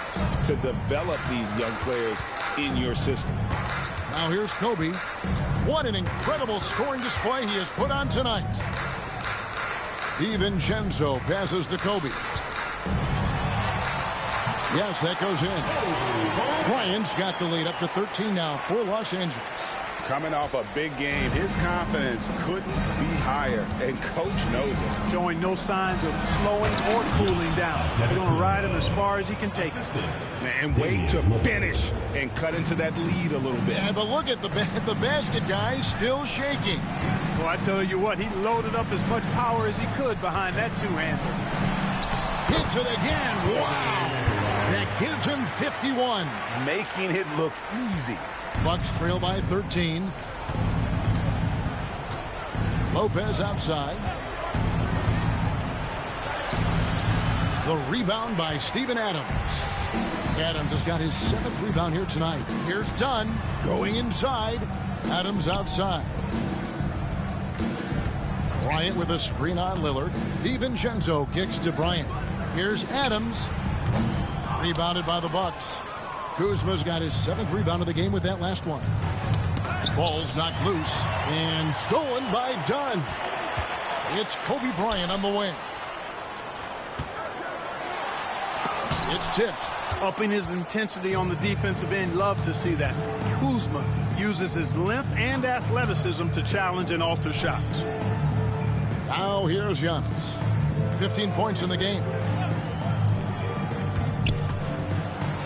to develop these young players in your system. Now here's Kobe. What an incredible scoring display he has put on tonight. DiVincenzo passes to Kobe. Yes, that goes in. Bryant's got the lead up to 13 now for Los Angeles. Coming off a big game, his confidence couldn't be higher, and coach knows it. Showing no signs of slowing or cooling down. He's going to ride him as far as he can take it. And wait to finish and cut into that lead a little bit. Yeah, but look at the basket guy still shaking. Well, I tell you what, he loaded up as much power as he could behind that two-hander. Hits it again. Wow. That gives him 51. Making it look easy. Bucks trail by 13. Lopez outside. The rebound by Steven Adams. Adams has got his 7th rebound here tonight. Here's Dunn going inside. Adams outside. Bryant with a screen on Lillard. DiVincenzo kicks to Bryant. Here's Adams. Rebounded by the Bucks. Kuzma's got his 7th rebound of the game with that last one. Ball's knocked loose and stolen by Dunn. It's Kobe Bryant on the wing. It's tipped. Upping his intensity on the defensive end. Love to see that. Kuzma uses his length and athleticism to challenge and alter shots. Now here's Giannis. 15 points in the game.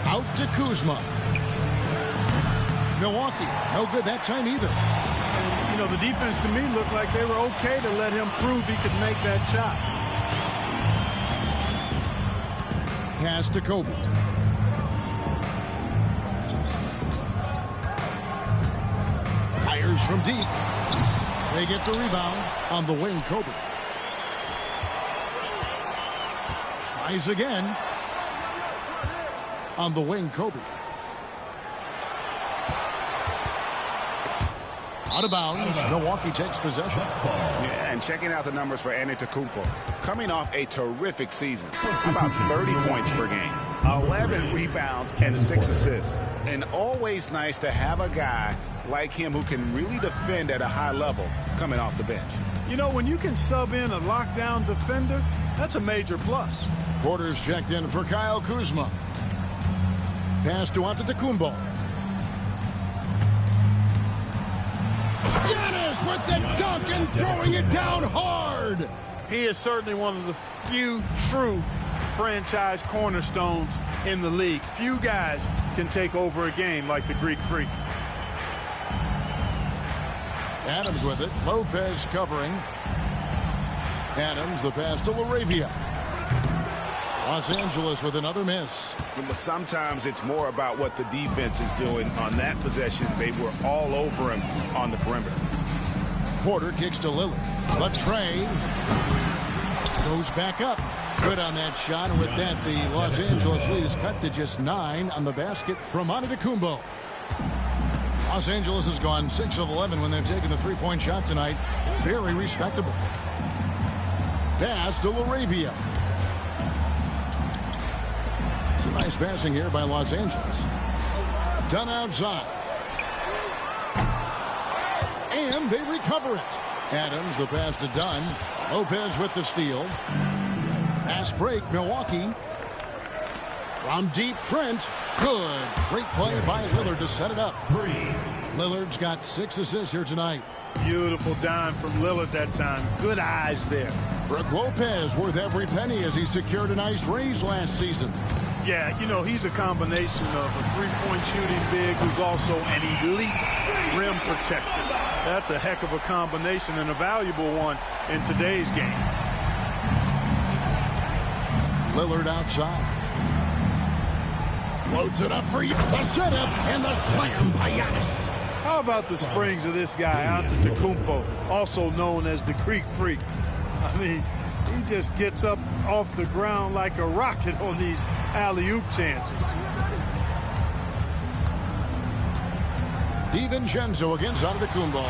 Out to Kuzma. Milwaukee, no good that time either. And, you know, the defense to me looked like they were okay to let him prove he could make that shot. Pass to Kobe. Fires from deep. They get the rebound on the wing, Kobe. Tries again. On the wing, Kobe. Out of bounds. Milwaukee takes possession. Yeah, and checking out the numbers for Antetokounmpo. Coming off a terrific season. About 30 points per game. 11 rebounds and 6 assists. And always nice to have a guy like him who can really defend at a high level coming off the bench. You know, when you can sub in a lockdown defender, that's a major plus. Porter's checked in for Kyle Kuzma. Pass to Antetokounmpo. Giannis with the dunk and throwing it down hard. He is certainly one of the few true franchise cornerstones in the league. Few guys can take over a game like the Greek Freak. Adams with it. Lopez covering. Adams, the pass to LaRavia. Los Angeles with another miss. But sometimes it's more about what the defense is doing on that possession. They were all over him on the perimeter. Porter kicks to Lillard. But Trey goes back up. Good on that shot. And with that, the Los Angeles lead is cut to just 9 on the basket from Antetokounmpo. Los Angeles has gone 6 of 11 when they're taking the three-point shot tonight. Very respectable. Pass to LaRavia. Some nice passing here by Los Angeles. Done outside. And they recover it. Adams, the pass to Dunn. Lopez with the steal. Fast break, Milwaukee. From deep, Trent. Good. Great play by Lillard to set it up. Lillard's got 6 assists here tonight. Beautiful dime from Lillard that time. Good eyes there. Brook Lopez worth every penny as he secured a nice raise last season. Yeah, you know, he's a combination of a three-point shooting big who's also an elite rim protector. That's a heck of a combination and a valuable one in today's game. Lillard outside. Loads it up for you. The setup and the slam by Giannis. How about the springs of this guy, Antetokounmpo, also known as the Greek Freak? I mean, he just gets up off the ground like a rocket on these alley-oop chances. DiVincenzo against Antetokounmpo.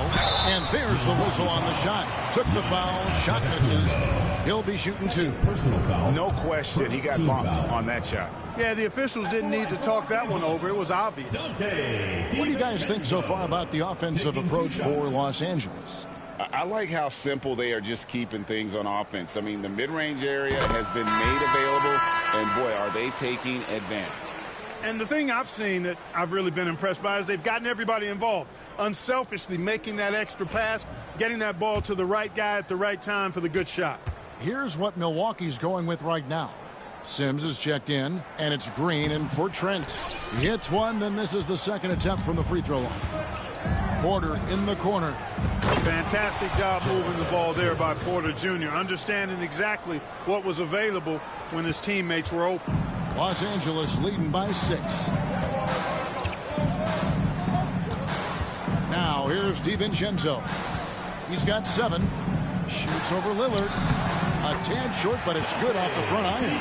And there's the whistle on the shot. Took the foul. Shot misses. He'll be shooting 2. No question he got bumped on that shot. Yeah, the officials didn't need to talk that one over. It was obvious. What do you guys think so far about the offensive approach for Los Angeles? I like how simple they are just keeping things on offense. I mean, the mid-range area has been made available, and boy, are they taking advantage. And the thing I've seen that I've really been impressed by is they've gotten everybody involved, unselfishly making that extra pass, getting that ball to the right guy at the right time for the good shot. Here's what Milwaukee's going with right now. Sims is checked in, and it's Green in for Trent. He hits one, then misses the second attempt from the free throw line. Porter in the corner. Fantastic job moving the ball there by Porter Jr., understanding exactly what was available when his teammates were open. Los Angeles leading by 6. Now here's DiVincenzo. He's got 7. Shoots over Lillard. A tad short, but it's good off the front iron.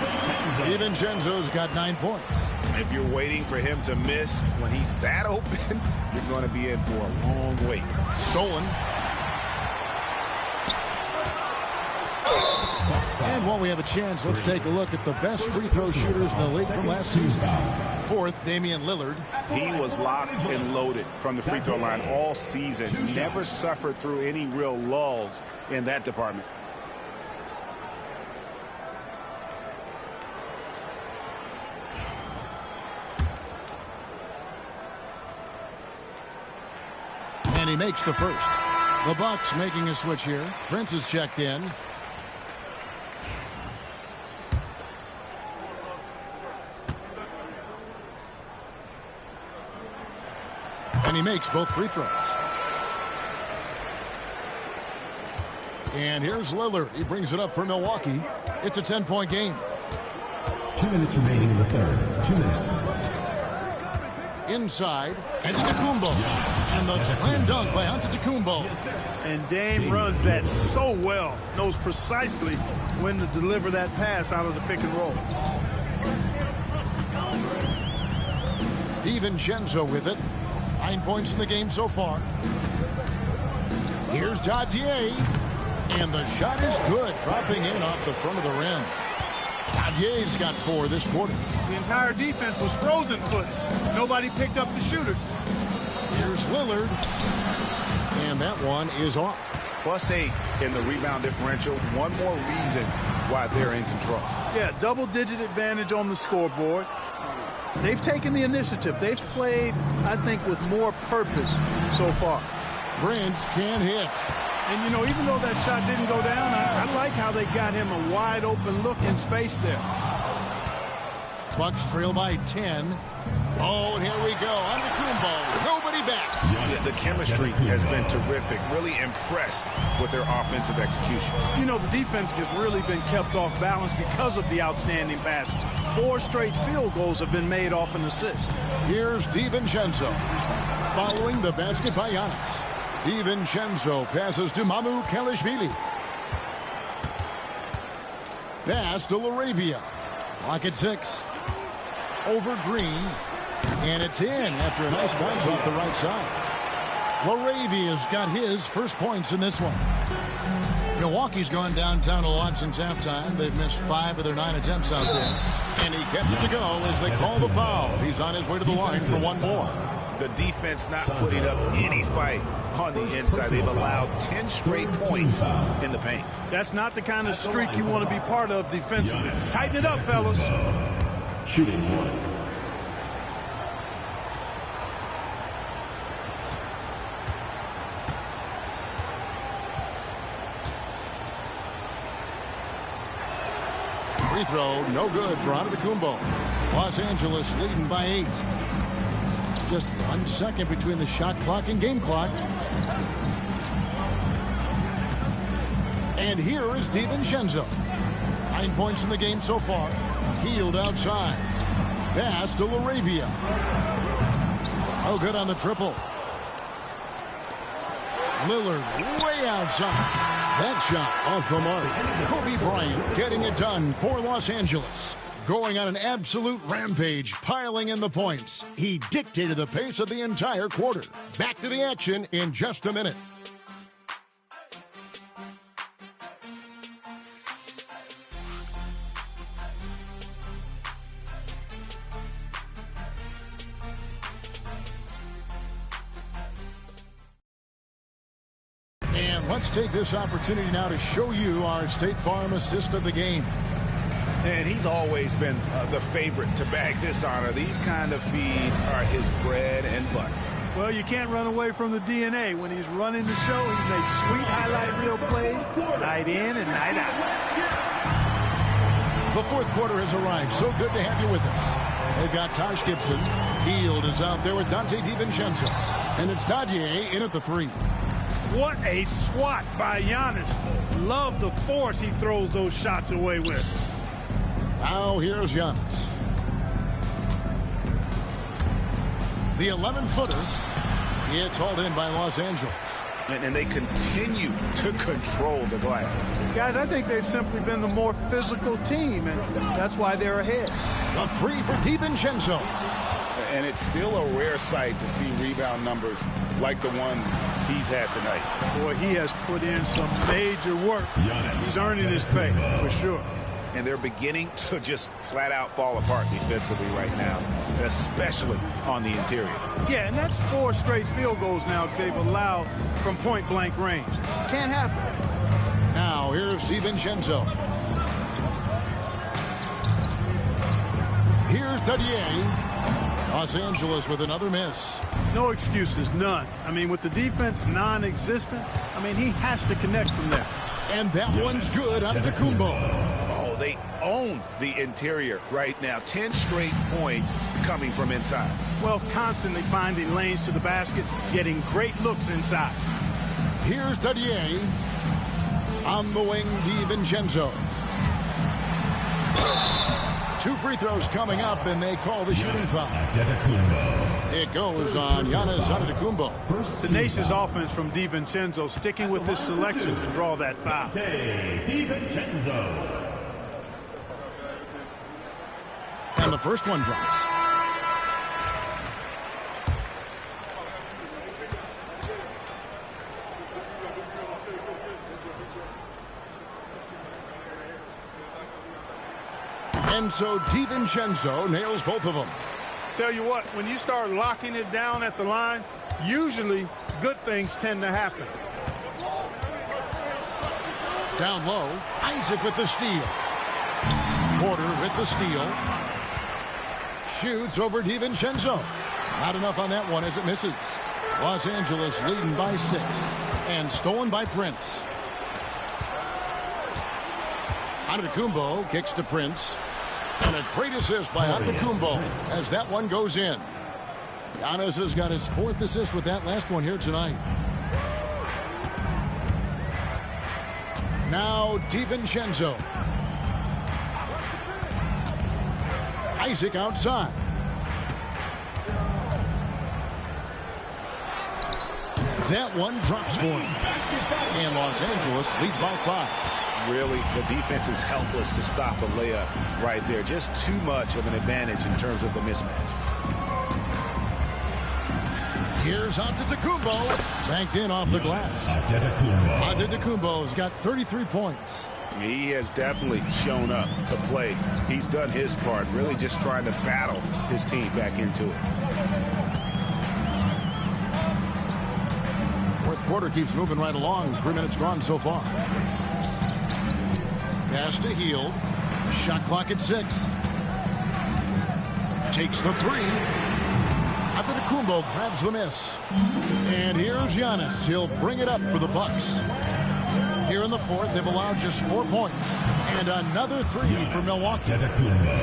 DiVincenzo's got 9 points. If you're waiting for him to miss when he's that open, you're going to be in for a long wait. Stolen. And while we have a chance, let's take a look at the best free throw shooters in the league from last season. 4th, Damian Lillard. He was locked and loaded from the free throw line all season. Never suffered through any real lulls in that department. And he makes the first. The Bucks making a switch here. Prince is checked in. And he makes both free throws. And here's Lillard. He brings it up for Milwaukee. It's a 10-point game. 2 minutes remaining in the third. 2 minutes. Inside, Antetokounmpo. And the slam dunk by Antetokounmpo. And Dame runs that so well. Knows precisely when to deliver that pass out of the pick and roll. DiVincenzo with it. 9 points in the game so far. Here's Dadier. And the shot is good, dropping in off the front of the rim. Dadier's got 4 this quarter. The entire defense was frozen footed. Nobody picked up the shooter. Here's Lillard. And that one is off. +8 in the rebound differential. One more reason why they're in control. Yeah, double-digit advantage on the scoreboard. They've taken the initiative. They've played, I think, with more purpose so far. Prince can hit. And, you know, even though that shot didn't go down, I like how they got him a wide-open look in space there. Bucks trail by 10. Oh, and here we go. Antetokounmpo. Nobody back. The chemistry has been terrific. Really impressed with their offensive execution. You know, the defense has really been kept off balance because of the outstanding passes. 4 straight field goals have been made off an assist. Here's DiVincenzo. Following the basket by Giannis. DiVincenzo passes to Mamu Kalishvili. Pass to Laravia. Clock at 6. Over Green. And it's in after a nice bounce off the right side. Laravia's got his first points in this one. Milwaukee's gone downtown a lot since halftime. They've missed 5 of their 9 attempts out there. And he gets it to go as they call the foul. He's on his way to the line for one more. The defense not putting up any fight on the inside. They've allowed 10 straight points in the paint. That's not the kind of streak you want to be part of defensively. Tighten it up, fellas. Shooting 1. Free throw, no good for Antetokounmpo. Los Angeles leading by 8. Just 1 second between the shot clock and game clock. And here is DiVincenzo. 9 points in the game so far. Healed outside. Pass to Laravia. Oh, good on the triple. Lillard way outside. That shot off the mark. Kobe Bryant getting it done for Los Angeles. Going on an absolute rampage, piling in the points. He dictated the pace of the entire quarter. Back to the action in just a minute. Let's take this opportunity now to show you our State Farm assist of the game. And he's always been the favorite to bag this honor. These kind of feeds are his bread and butter. Well, you can't run away from the DNA. When he's running the show, he makes sweet highlight reel plays night in and night out. The fourth quarter has arrived. So good to have you with us. They've got Taj Gibson. Hield is out there with Dante DiVincenzo. And it's Dadier in at the 3. What a swat by Giannis. Love the force he throws those shots away with. Now here's Giannis. The 11-footer. It's hauled in by Los Angeles. And they continue to control the glass. Guys, I think they've simply been the more physical team, and that's why they're ahead. A 3 for DiVincenzo. And it's still a rare sight to see rebound numbers like the ones he's had tonight. Boy, he has put in some major work. He's earning his pay, for sure. And they're beginning to just flat out fall apart defensively right now, especially on the interior. Yeah, and that's 4 straight field goals now they've allowed from point-blank range. Can't happen. Now here's DiVincenzo. Here's Dadier. Los Angeles with another miss. No excuses, none. I mean, with the defense non-existent, I mean, he has to connect from there. And that one's good on Antetokounmpo. Oh, they own the interior right now. 10 straight points coming from inside. Well, constantly finding lanes to the basket, getting great looks inside. Here's Dadier. On the wing, DiVincenzo. 2 free throws coming up, and they call the shooting foul. It goes on Giannis Antetokounmpo. Tenacious offense from DiVincenzo, sticking with his selection to draw that foul. DiVincenzo. And the first one drops. And so DiVincenzo nails both of them. Tell you what, when you start locking it down at the line, usually good things tend to happen. Down low, Isaac with the steal. Porter with the steal. Shoots over DiVincenzo. Not enough on that one as it misses. Los Angeles leading by 6. And stolen by Prince. Antetokounmpo kicks to Prince. And a great assist by Antetokounmpo as that one goes in. Giannis has got his 4th assist with that last one here tonight. Now DiVincenzo. Isaac outside. That one drops for him. And Los Angeles leads by 5. Really, the defense is helpless to stop a layup right there. Just too much of an advantage in terms of the mismatch. Here's Antetokounmpo. Banked in off the glass. Antetokounmpo's got 33 points. He has definitely shown up to play. He's done his part, really just trying to battle his team back into it. Fourth quarter keeps moving right along. 3 minutes gone so far. Pass to Hield. Shot clock at 6. Takes the 3. Antetokounmpo grabs the miss. And here's Giannis. He'll bring it up for the Bucks. Here in the 4th, they've allowed just 4 points. And another 3 for Milwaukee.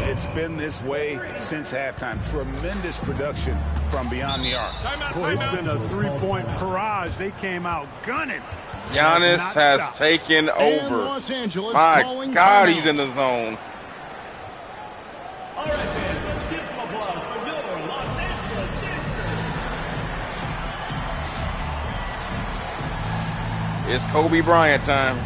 It's been this way since halftime. Tremendous production from beyond the arc. Boy, it's been a 3-point barrage. They came out gunning. Giannis has taken over. My God, he's in the zone. All right, fans, let's give some applause for your Los Angeles Gangsters. It's Kobe Bryant time.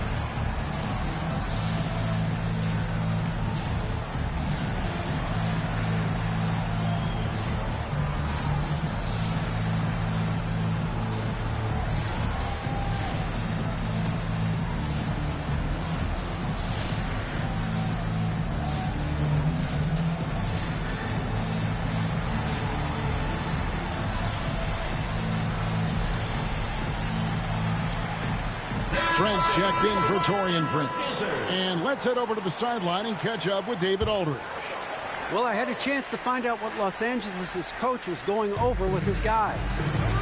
Trent's checked in for Taurean Prince. And let's head over to the sideline and catch up with David Aldridge. Well, I had a chance to find out what Los Angeles' coach was going over with his guys.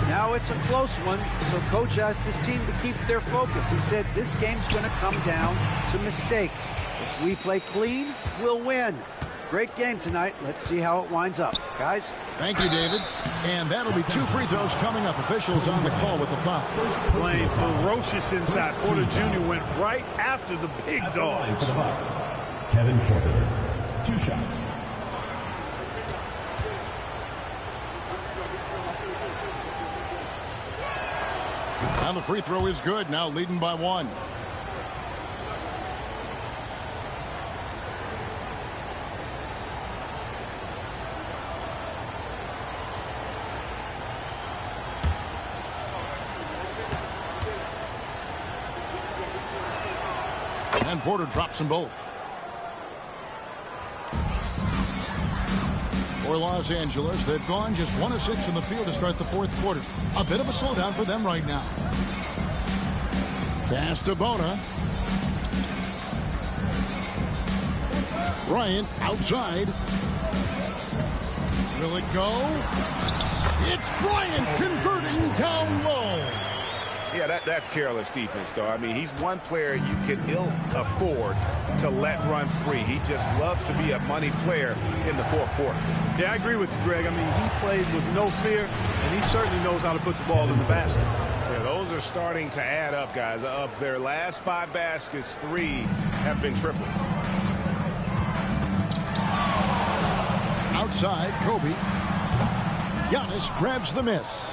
Now it's a close one, so coach asked his team to keep their focus. He said this game's going to come down to mistakes. If we play clean, we'll win. Great game tonight. Let's see how it winds up. Guys? Thank you, David. And that'll be 2 free throws coming up. Officials on the call with the foul. Playing ferocious inside. Porter Jr. went right after the big dog. For the Bucks, Kevin Porter. 2 shots. And the free throw is good. Now leading by 1. And Porter drops them both. For Los Angeles, they've gone just 1 of 6 in the field to start the 4th quarter. A bit of a slowdown for them right now. Pass to Bona. Bryant outside. Will it go? It's Bryant converting down low. Yeah, that's careless defense, though. I mean, he's one player you can ill afford to let run free. He just loves to be a money player in the 4th quarter. Yeah, I agree with you, Greg. I mean, he plays with no fear, and he certainly knows how to put the ball in the basket. Yeah, those are starting to add up, guys. Of their last 5 baskets, 3 have been tripled. Outside, Kobe. Giannis grabs the miss.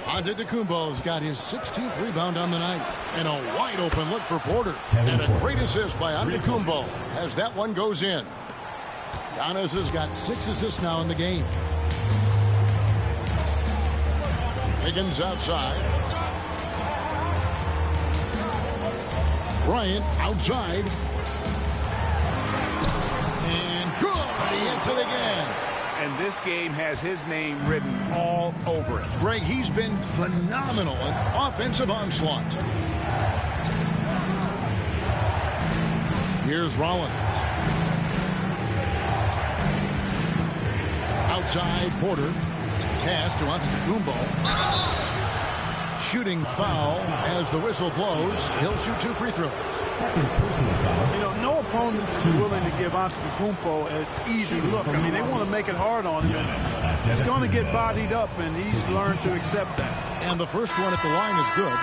Antetokounmpo's got his 16th rebound on the night. And a wide open look for Porter. And a great assist by Antetokounmpo as that one goes in. Giannis has got 6 assists now in the game. Higgins outside. Bryant outside. And good. He hits it again. And this game has his name written all over it. Greg, he's been phenomenal in offensive onslaught. Here's Rollins. Outside, Porter. Pass to Antetokounmpo. Shooting foul as the whistle blows. He'll shoot 2 free throws. Second personal foul. You know, no opponent is willing to give Antetokounmpo an easy look. I mean, they want to make it hard on him. He's going to get bodied up, and he's learned to accept that. And the first one at the line is good.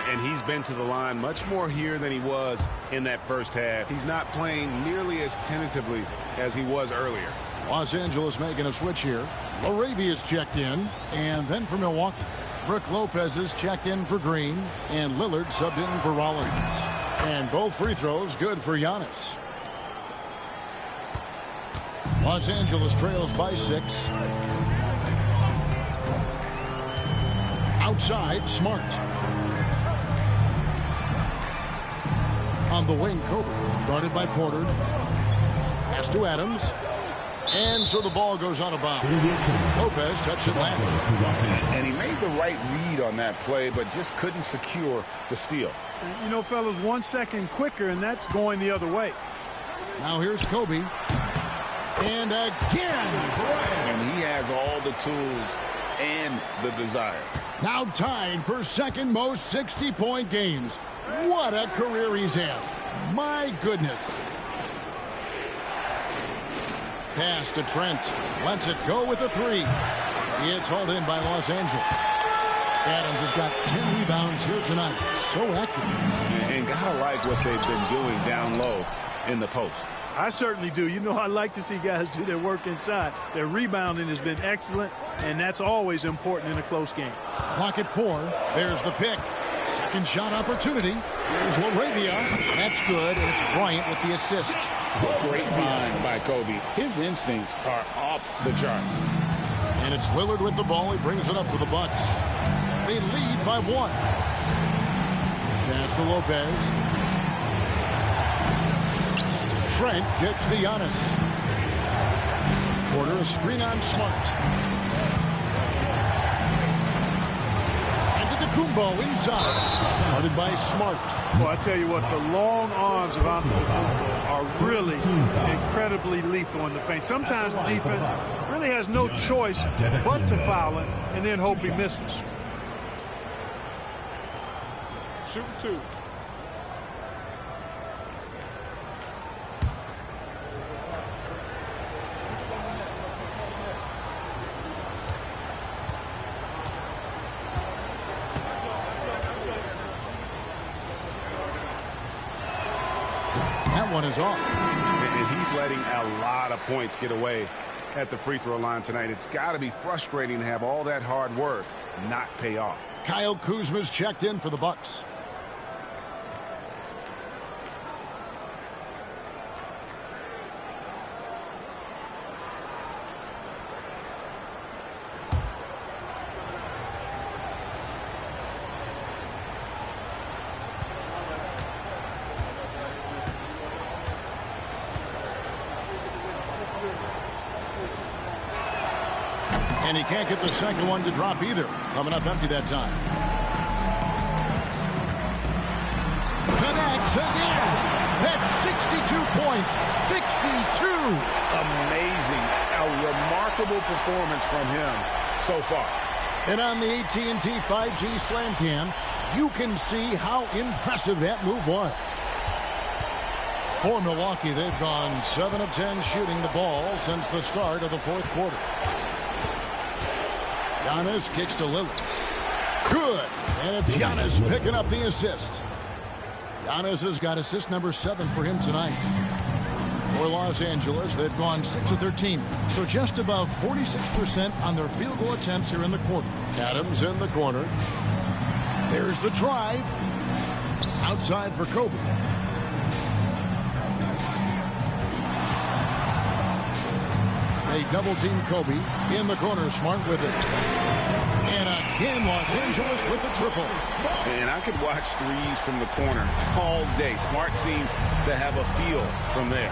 And he's been to the line much more here than he was in that first half. He's not playing nearly as tentatively as he was earlier. Los Angeles making a switch here. Laravia's checked in, and then for Milwaukee. Brook Lopez is checked in for Green, and Lillard subbed in for Rollins. And both free throws good for Giannis. Los Angeles trails by 6. Outside, Smart. On the wing, Kobe. Guarded by Porter. Pass to Adams. And so the ball goes out of bounds. Lopez touched it last. And he made the right read on that play, but just couldn't secure the steal. You know, fellas, 1 second quicker, and that's going the other way. Now here's Kobe. And again. And he has all the tools and the desire. Now tied for second most 60-point games. What a career he's had. My goodness. Pass to Trent. Lets it go with a 3. It's hauled in by Los Angeles. Adams has got 10 rebounds here tonight. So active. And gotta like what they've been doing down low in the post. I certainly do. You know, I like to see guys do their work inside. Their rebounding has been excellent, and that's always important in a close game. Clock at 4. There's the pick. Second shot opportunity. Here's Laravia. That's good, and it's Bryant with the assist. Great find by Kobe. His instincts are off the charts. And it's Lillard with the ball. He brings it up for the Bucks. They lead by 1. Pass to Lopez. Trent gets to Giannis. Porter a screen on Smart. Antetokounmpo inside. Guarded by Smart. Well, I tell you what, the long arms of Antetokounmpo are really incredibly lethal in the paint. Sometimes the defense really has no choice but to foul him and then hope he misses. Shooting 2. That one is off. And he's letting a lot of points get away at the free throw line tonight. It's got to be frustrating to have all that hard work not pay off. Kyle Kuzma's checked in for the Bucks. And he can't get the second one to drop either. Coming up empty that time. Connects again. That's 62 points. 62. Amazing. A remarkable performance from him so far. And on the AT&T 5G Slam Cam, you can see how impressive that move was. For Milwaukee, they've gone 7 of 10 shooting the ball since the start of the fourth quarter. Giannis kicks to Lillard. Good. And it's Giannis picking up the assist. Giannis has got assist number 7 for him tonight. For Los Angeles, they've gone 6 of 13. So just above 46% on their field goal attempts here in the quarter. Adams in the corner. There's the drive. Outside for Kobe. They double-team Kobe in the corner. Smart with it. And again, Los Angeles with the triple. And I could watch threes from the corner all day. Smart seems to have a feel from there.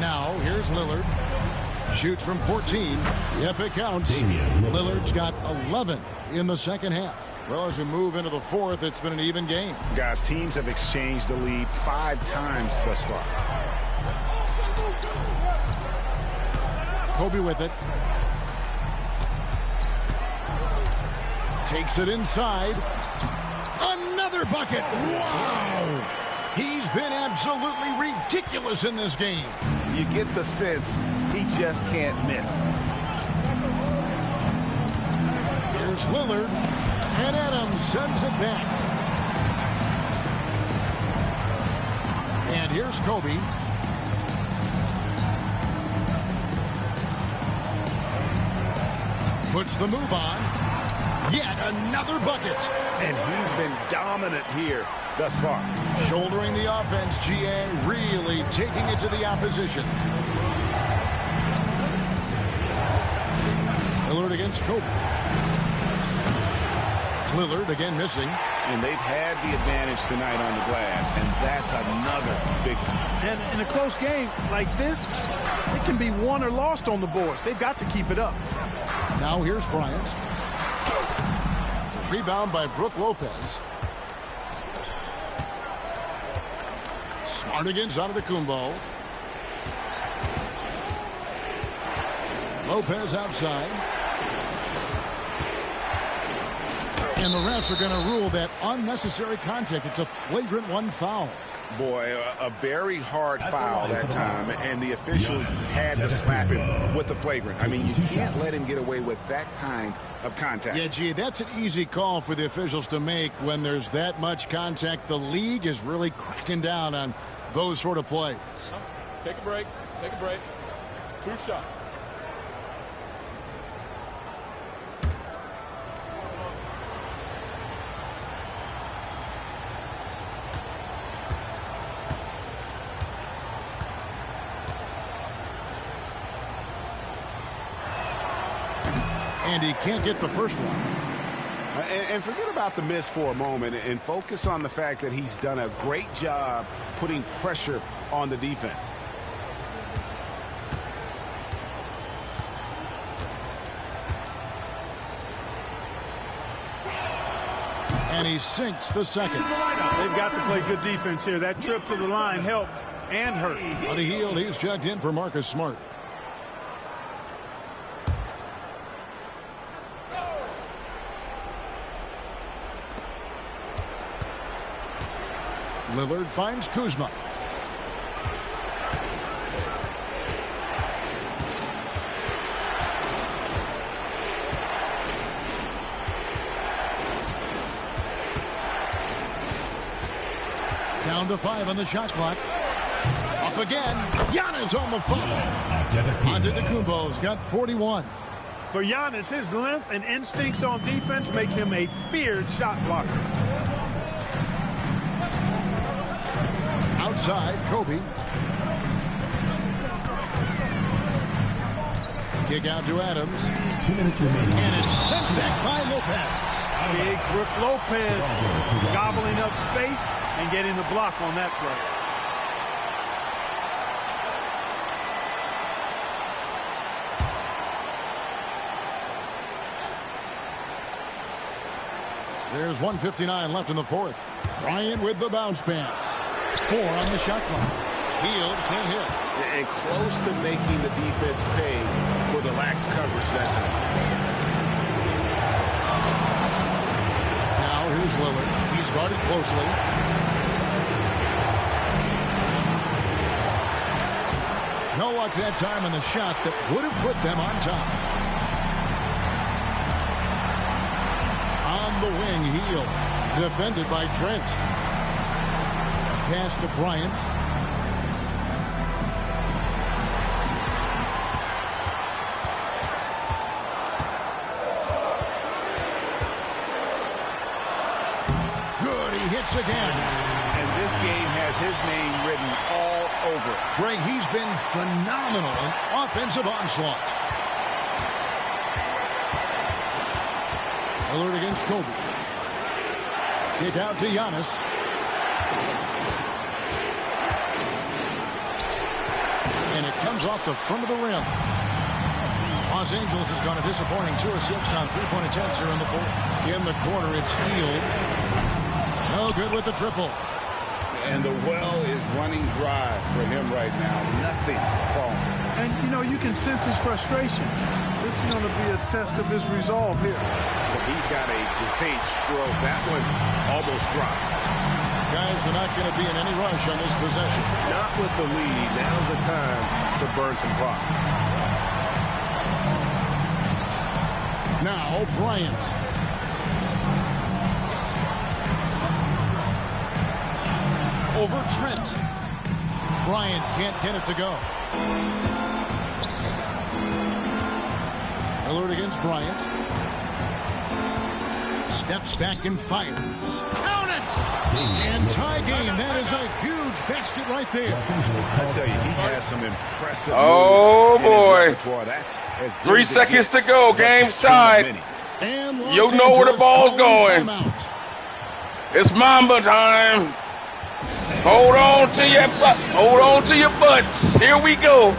Now, here's Lillard. Shoots from 14. Yep, it counts. Lillard's got 11 in the second half. Well, as we move into the fourth, it's been an even game. Guys, teams have exchanged the lead 5 times thus far. Kobe with it. Takes it inside. Another bucket. Wow. He's been absolutely ridiculous in this game. You get the sense he just can't miss. Here's Lillard. And Adams sends it back. And here's Kobe. Puts the move on. Yet another bucket. And he's been dominant here thus far. Shouldering the offense, GA really taking it to the opposition. Lillard against Kobe. Lillard again missing. And they've had the advantage tonight on the glass, and that's another big one. And in a close game like this, it can be won or lost on the boards. They've got to keep it up. Now here's Bryant. Rebound by Brook Lopez. Smart against Antetokounmpo. Lopez outside. And the refs are going to rule that unnecessary contact. It's a flagrant 1 foul. Boy, a very hard foul that time, and the officials had to slap him with the flagrant. I mean, you can't let him get away with that kind of contact. Yeah, gee, that's an easy call for the officials to make when there's that much contact. The league is really cracking down on those sort of plays. Take a break. Take a break. 2 shots. And he can't get the first one. And forget about the miss for a moment and focus on the fact that he's done a great job putting pressure on the defense. And he sinks the second. They've got to play good defense here. That trip to the line helped and hurt. Buddy Hield, he's checked in for Marcus Smart. Lillard finds Kuzma. Down to 5 on the shot clock. Up again. Giannis on the foul. Antetokounmpo's got 41. For Giannis, his length and instincts on defense make him a feared shot blocker. Outside, Kobe. Kick out to Adams. 2 minutes remaining. And it's sent back by Lopez. Big Brook Lopez gobbling up space and getting the block on that play. There's 1:59 left in the fourth. Bryant with the bounce pass. 4 on the shot clock. Hield can't hit. And close to making the defense pay for the lax coverage that time. Now here's Lillard. He's guarded closely. No luck that time on the shot that would have put them on top. On the wing, Hield. Defended by Trent. Pass to Bryant. Good, he hits again. And this game has his name written all over. Greg, he's been phenomenal in offensive onslaught. Lillard against Kobe. Kick out to Giannis. And it comes off the front of the rim. Los Angeles has gone a disappointing 2 of 6 on three-point attempts here in the fourth. In the corner, it's Hield. No good with the triple. And the well is running dry for him right now. Nothing falling. And, you know, you can sense his frustration. This is going to be a test of his resolve here. But he's got a great stroke. That one almost dropped. Guys are not going to be in any rush on this possession. Not with the lead. Now's the time to burn some clock. Now Bryant. Over Trent. Bryant can't get it to go. Lillard against Bryant. Steps back and fires. Count it! And tie game. That is a huge basket right there. I tell you, he has some impressive moves boy. That's as 3 seconds to go. Game's tied. You know where the ball's going. It's Mamba time. Hold on to your butts. Here we go.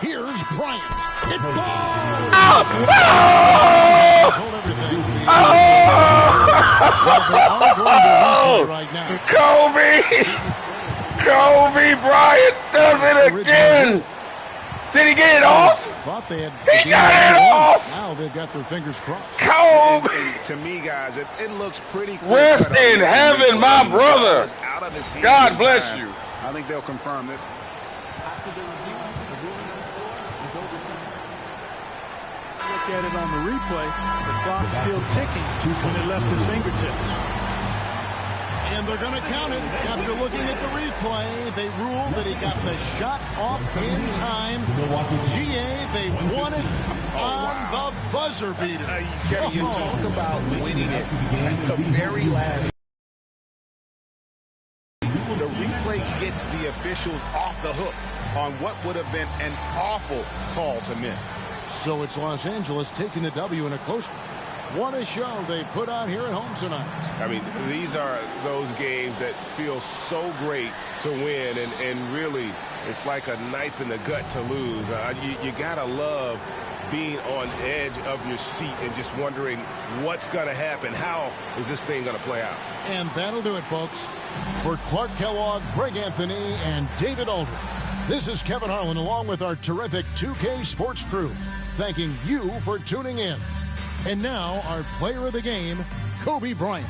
Here's Bryant. It falls! Kobe Bryant does it again. Did he get it off? Thought they had. He got it off. Now they've got their fingers crossed. Kobe. And to me, guys, it looks pretty clear. Rest in heaven, my brother. God bless you. I think they'll confirm this. Look at it on the replay. The clock's still ticking when it left his fingertips. And they're going to count it. After looking at the replay, they ruled that he got the shot off in time. GA, they won it on the buzzer beater. Kevin, you talk about winning it at the very last. The replay gets the officials off the hook on what would have been an awful call to miss. So it's Los Angeles taking the W in a close one. What a show they put on here at home tonight. I mean, these are those games that feel so great to win, and really, it's like a knife in the gut to lose. You got to love being on edge of your seat and just wondering what's going to happen. How is this thing going to play out? And that'll do it, folks. For Clark Kellogg, Greg Anthony, and David Aldridge, this is Kevin Harlan along with our terrific 2K Sports crew, thanking you for tuning in. And now, our player of the game, Kobe Bryant.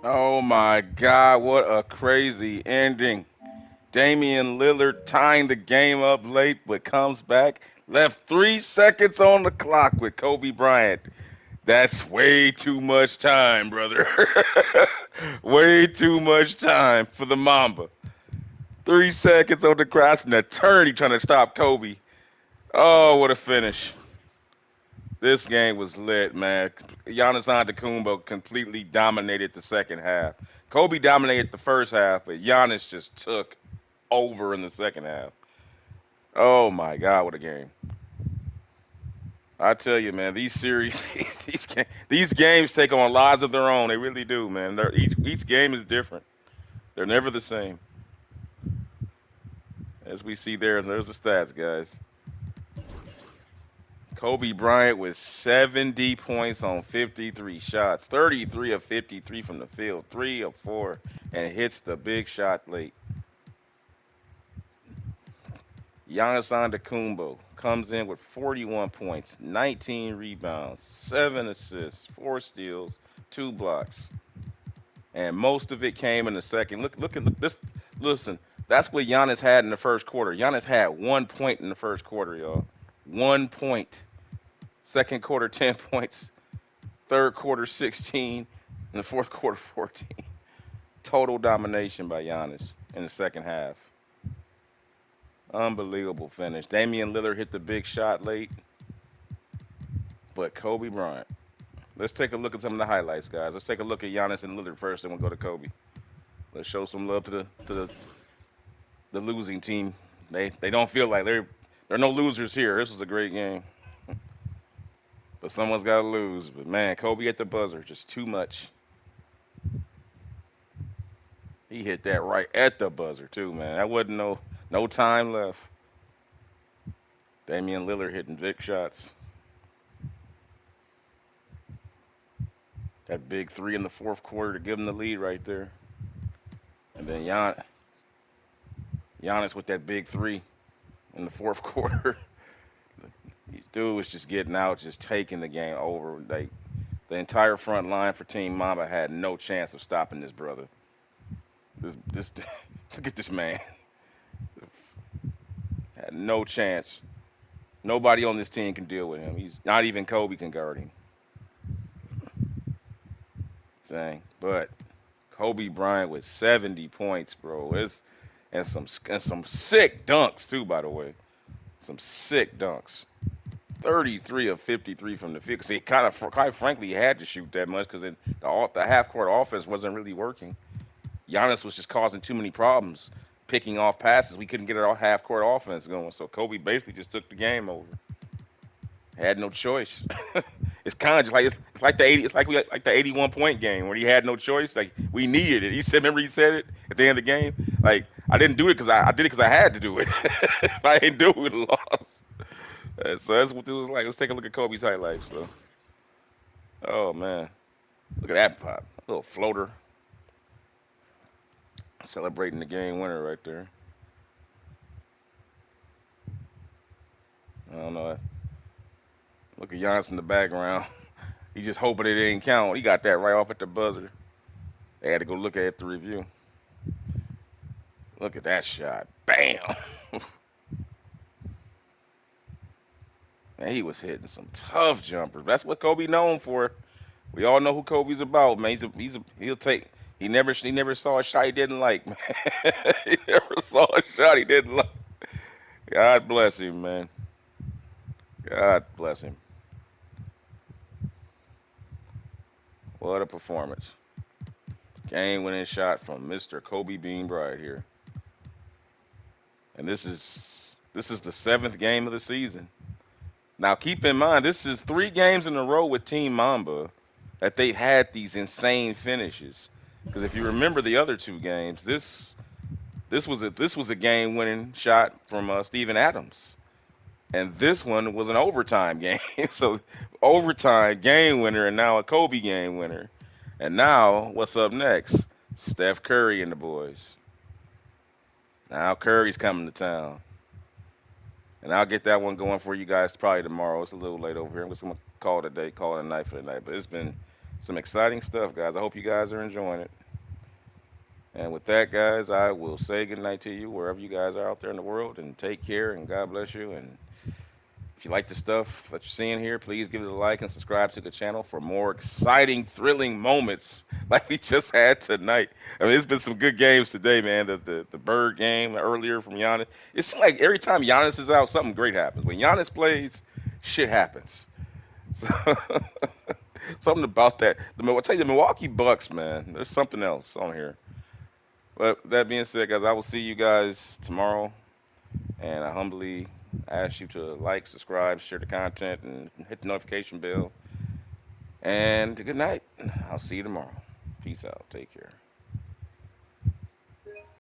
Oh, my God, what a crazy ending. Damian Lillard tying the game up late, but comes back. Left 3 seconds on the clock with Kobe Bryant. That's way too much time, brother. Way too much time for the Mamba. 3 seconds on the cross, an attorney trying to stop Kobe. Oh, what a finish. This game was lit, man. Giannis Antetokounmpo completely dominated the second half. Kobe dominated the first half, but Giannis just took over in the second half. Oh, my God, what a game. I tell you, man, these series, these games take on lives of their own. They really do, man. Each game is different. They're never the same. As we see there's the stats, guys. Kobe Bryant with 70 points on 53 shots, 33 of 53 from the field, 3 of 4, and hits the big shot late. Giannis Antetokounmpo comes in with 41 points, 19 rebounds, 7 assists, 4 steals, 2 blocks. And most of it came in the second. Look at this. Listen, that's what Giannis had in the first quarter. Giannis had 1 point in the first quarter, y'all. 1 point. Second quarter, 10 points. Third quarter, 16. In the fourth quarter, 14. Total domination by Giannis in the second half. Unbelievable finish. Damian Lillard hit the big shot late. But Kobe Bryant. Let's take a look at some of the highlights, guys. Let's take a look at Giannis and Lillard first, and we'll go to Kobe. Let's show some love to the losing team. They don't feel like there are no losers here. This was a great game. But someone's got to lose. But, man, Kobe at the buzzer, just too much. He hit that right at the buzzer, too, man. That wasn't no time left. Damian Lillard hitting big shots. That big 3 in the fourth quarter to give him the lead right there. And then Giannis with that big 3 in the fourth quarter. These dude was just getting out, just taking the game over. Like, the entire front line for Team Mamba had no chance of stopping this brother. This look at this man. Had no chance. Nobody on this team can deal with him. He's not even Kobe can guard him. Dang. But Kobe Bryant with 70 points, bro. And some sick dunks too, by the way. Some sick dunks. 33 of 53 from the field. Because he quite frankly, he had to shoot that much because the half-court offense wasn't really working. Giannis was just causing too many problems, picking off passes. We couldn't get our half-court offense going. So Kobe basically just took the game over. Had no choice. It's kind of just like it's like the 81-point game where he had no choice. Like, we needed it. He said it at the end of the game. Like, I didn't do it because I did it because I had to do it. If I didn't do it, we would have lost. So that's what it was like. Let's take a look at Kobe's highlights, though. Oh, man. Look at that pop. A little floater. Celebrating the game winner right there. I don't know. Look at Giannis in the background. He's just hoping it didn't count. He got that right off at the buzzer. They had to go look at it to review. Look at that shot. Bam! Man, he was hitting some tough jumpers. That's what Kobe known for. We all know who Kobe's about, man. He'll take. He never saw a shot he didn't like, man. He never saw a shot he didn't like. God bless him, man. God bless him. What a performance. Game-winning shot from Mr. Kobe Bean Bryant here. And this is the 7th game of the season. Now, keep in mind, this is 3 games in a row with Team Mamba that they've had these insane finishes. Because if you remember the other 2 games, this was a game-winning shot from Steven Adams, and this one was an overtime game. So, overtime game winner, and now a Kobe game winner. And now, what's up next? Steph Curry and the boys. Now Curry's coming to town. And I'll get that one going for you guys probably tomorrow. It's a little late over here. I'm just going to call it a night for the night. But it's been some exciting stuff, guys. I hope you guys are enjoying it. And with that, guys, I will say goodnight to you wherever you guys are out there in the world. And take care, and God bless you. And if you like the stuff that you're seeing here, please give it a like and subscribe to the channel for more exciting, thrilling moments like we just had tonight. I mean, it's been some good games today, man. The Bird game earlier from Giannis. It's like every time Giannis is out, something great happens. When Giannis plays, shit happens. So, something about that. I'll tell you, the Milwaukee Bucks, man, there's something else on here. But that being said, guys, I will see you guys tomorrow. And I humbly ask you to like, subscribe, share the content, and hit the notification bell. And good night. I'll see you tomorrow. Peace out. Take care.